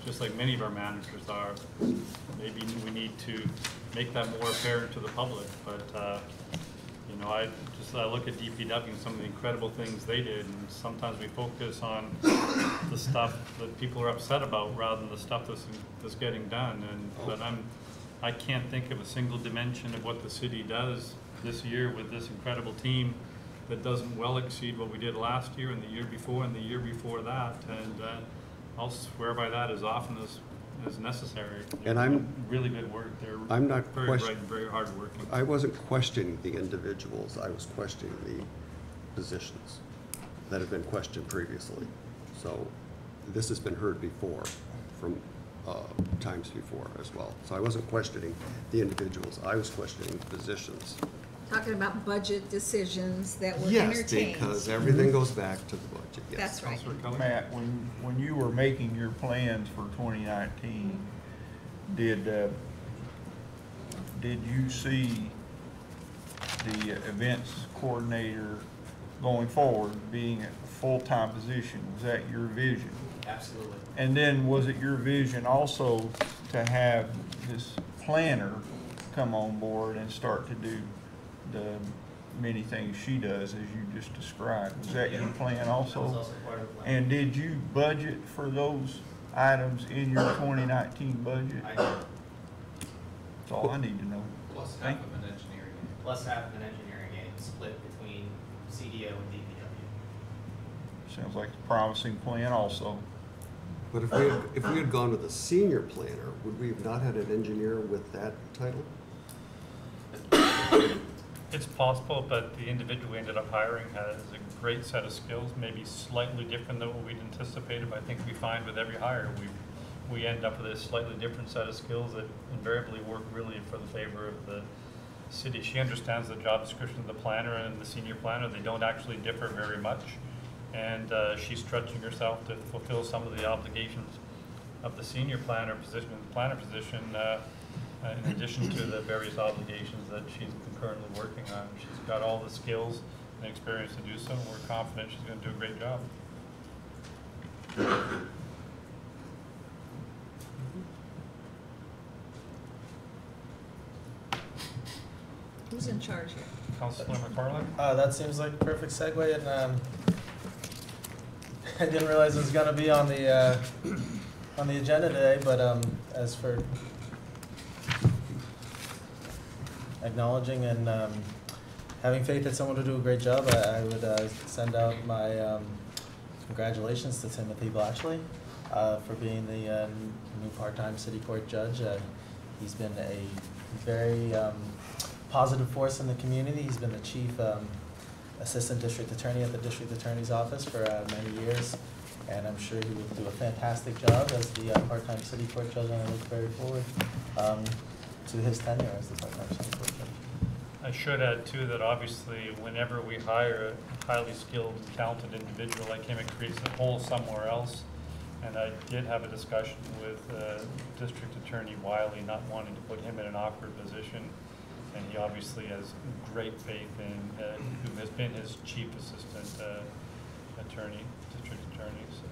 just like many of our managers are. Maybe we need to make that more apparent to the public, but you know, I look at DPW and some of the incredible things they did, and sometimes we focus on the stuff that people are upset about rather than the stuff that's getting done. But I can't think of a single dimension of what the city does this year with this incredible team that doesn't well exceed what we did last year and the year before and the year before that. And I'll swear by that as often as necessary. And I'm really good work. They're not very bright and very hardworking. I wasn't questioning the individuals. I was questioning the positions that have been questioned previously. So this has been heard before from times before as well. So I wasn't questioning the individuals. I was questioning the positions. Talking about budget decisions that were Yes, entertained. because everything goes back to the budget. Yes. That's right. Matt, when you were making your plans for 2019, did you see the events coordinator going forward being a full-time position? Was that your vision? Absolutely. And then was it your vision also to have this planner come on board and start to do the many things she does as you just described? Was that your plan also? That was also part of the plan. And did you budget for those items in your 2019 budget? I did. That's all I need to know. Plus half of an engineering aid. Plus half of an engineering aid split between CDO and DPW. Sounds like a promising plan also. But if we had gone with a senior planner, would we have not had an engineer with that title? It's possible, but the individual we ended up hiring has a great set of skills, maybe slightly different than what we'd anticipated, but I think we find with every hire, we end up with a slightly different set of skills that invariably work really for the favor of the city. She understands the job description of the planner and the senior planner. They don't actually differ very much, and she's stretching herself to fulfill some of the obligations of the senior planner position and the planner position, in addition to the various obligations that she's currently working on. She's got all the skills and experience to do so, and we're confident she's going to do a great job. Who's in charge here? Councilor McFarland? That seems like a perfect segue, and I didn't realize it was gonna be on the agenda today, but as for acknowledging and having faith that someone will do a great job, I would send out my congratulations to Timothy Blatchley for being the new part-time city court judge. He's been a very positive force in the community. He's been the chief assistant district attorney at the district attorney's office for many years, and I'm sure he will do a fantastic job as the part-time city court judge, and I look very forward to his tenure as the part-time city court judge. I should add too that obviously whenever we hire a highly skilled and talented individual like him, it creates a hole somewhere else. And I did have a discussion with District Attorney Wiley, not wanting to put him in an awkward position. And he obviously has great faith in who has been his chief assistant attorney, district attorney. So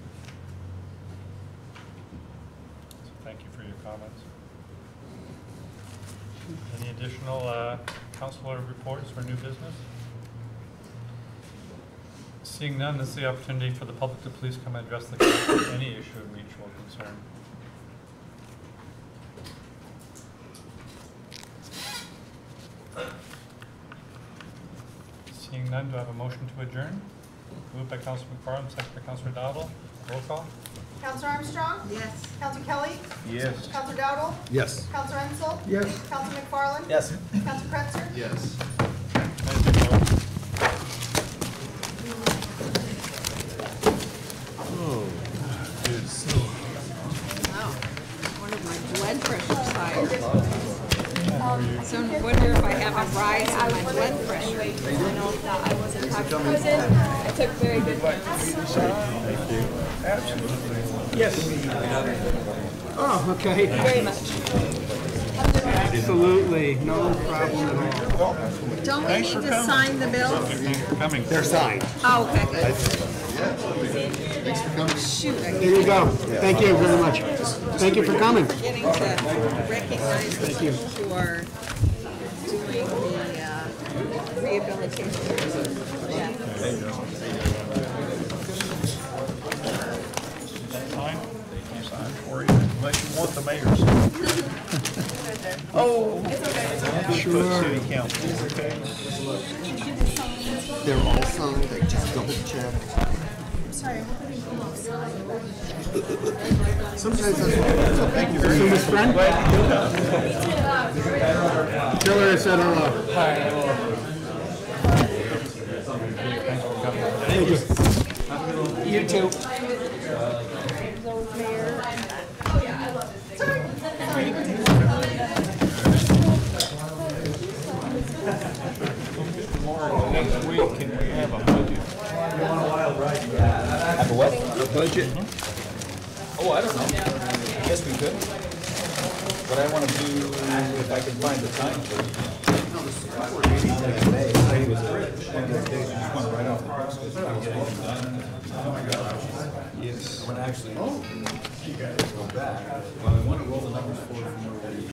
thank you for your comments. Any additional councilor reports for new business? Seeing none, this is the opportunity for the public to please come and address the council on any issue of mutual concern. Seeing none, do I have a motion to adjourn? Moved by Councilor McFarland, second by Councilor Dowdle. Roll call. Councilor Armstrong? Yes. Councilor Kelly? Yes. Councilor Dowdle? Yes. Councilor Ensel? Yes. Councilor McFarland? Yes. Councilor Kretzer? Yes. Thank you, folks. Oh, good. Wow. I wonder if my blood pressure's higher. So I wonder if I have a rise in my blood pressure. I know that I wasn't present. I took very good notes. Thank you. Absolutely. Yes. Oh, okay. Very much. Absolutely, no problem at all. Don't we Thanks need for to coming. sign the bills? Thanks for coming. They're signed. Oh, okay. Thanks for coming. Shoot, I There you go. Thank you very much. Thank you for coming. forgetting to recognize the people who are doing the rehabilitation. Yeah. Sign? They sign for you, unless you want the mayor's. Oh. Sure. City council, okay? They're all signed, I just double checked. Sorry, I'm hoping you come outside. Sometimes that's what. Thank you very So, much. Ms. Friend? Tell her I said hello. Thank you. You too. Next week, can we have a budget? Have a what? A budget? Oh, I don't know. Yes, we could. What I want to do, if I can find the time for it. Today was one of those days you just went right off the bus because I was getting done. Oh my gosh. Yes. When actually, you guys go back, well, I want to roll the numbers forward from where we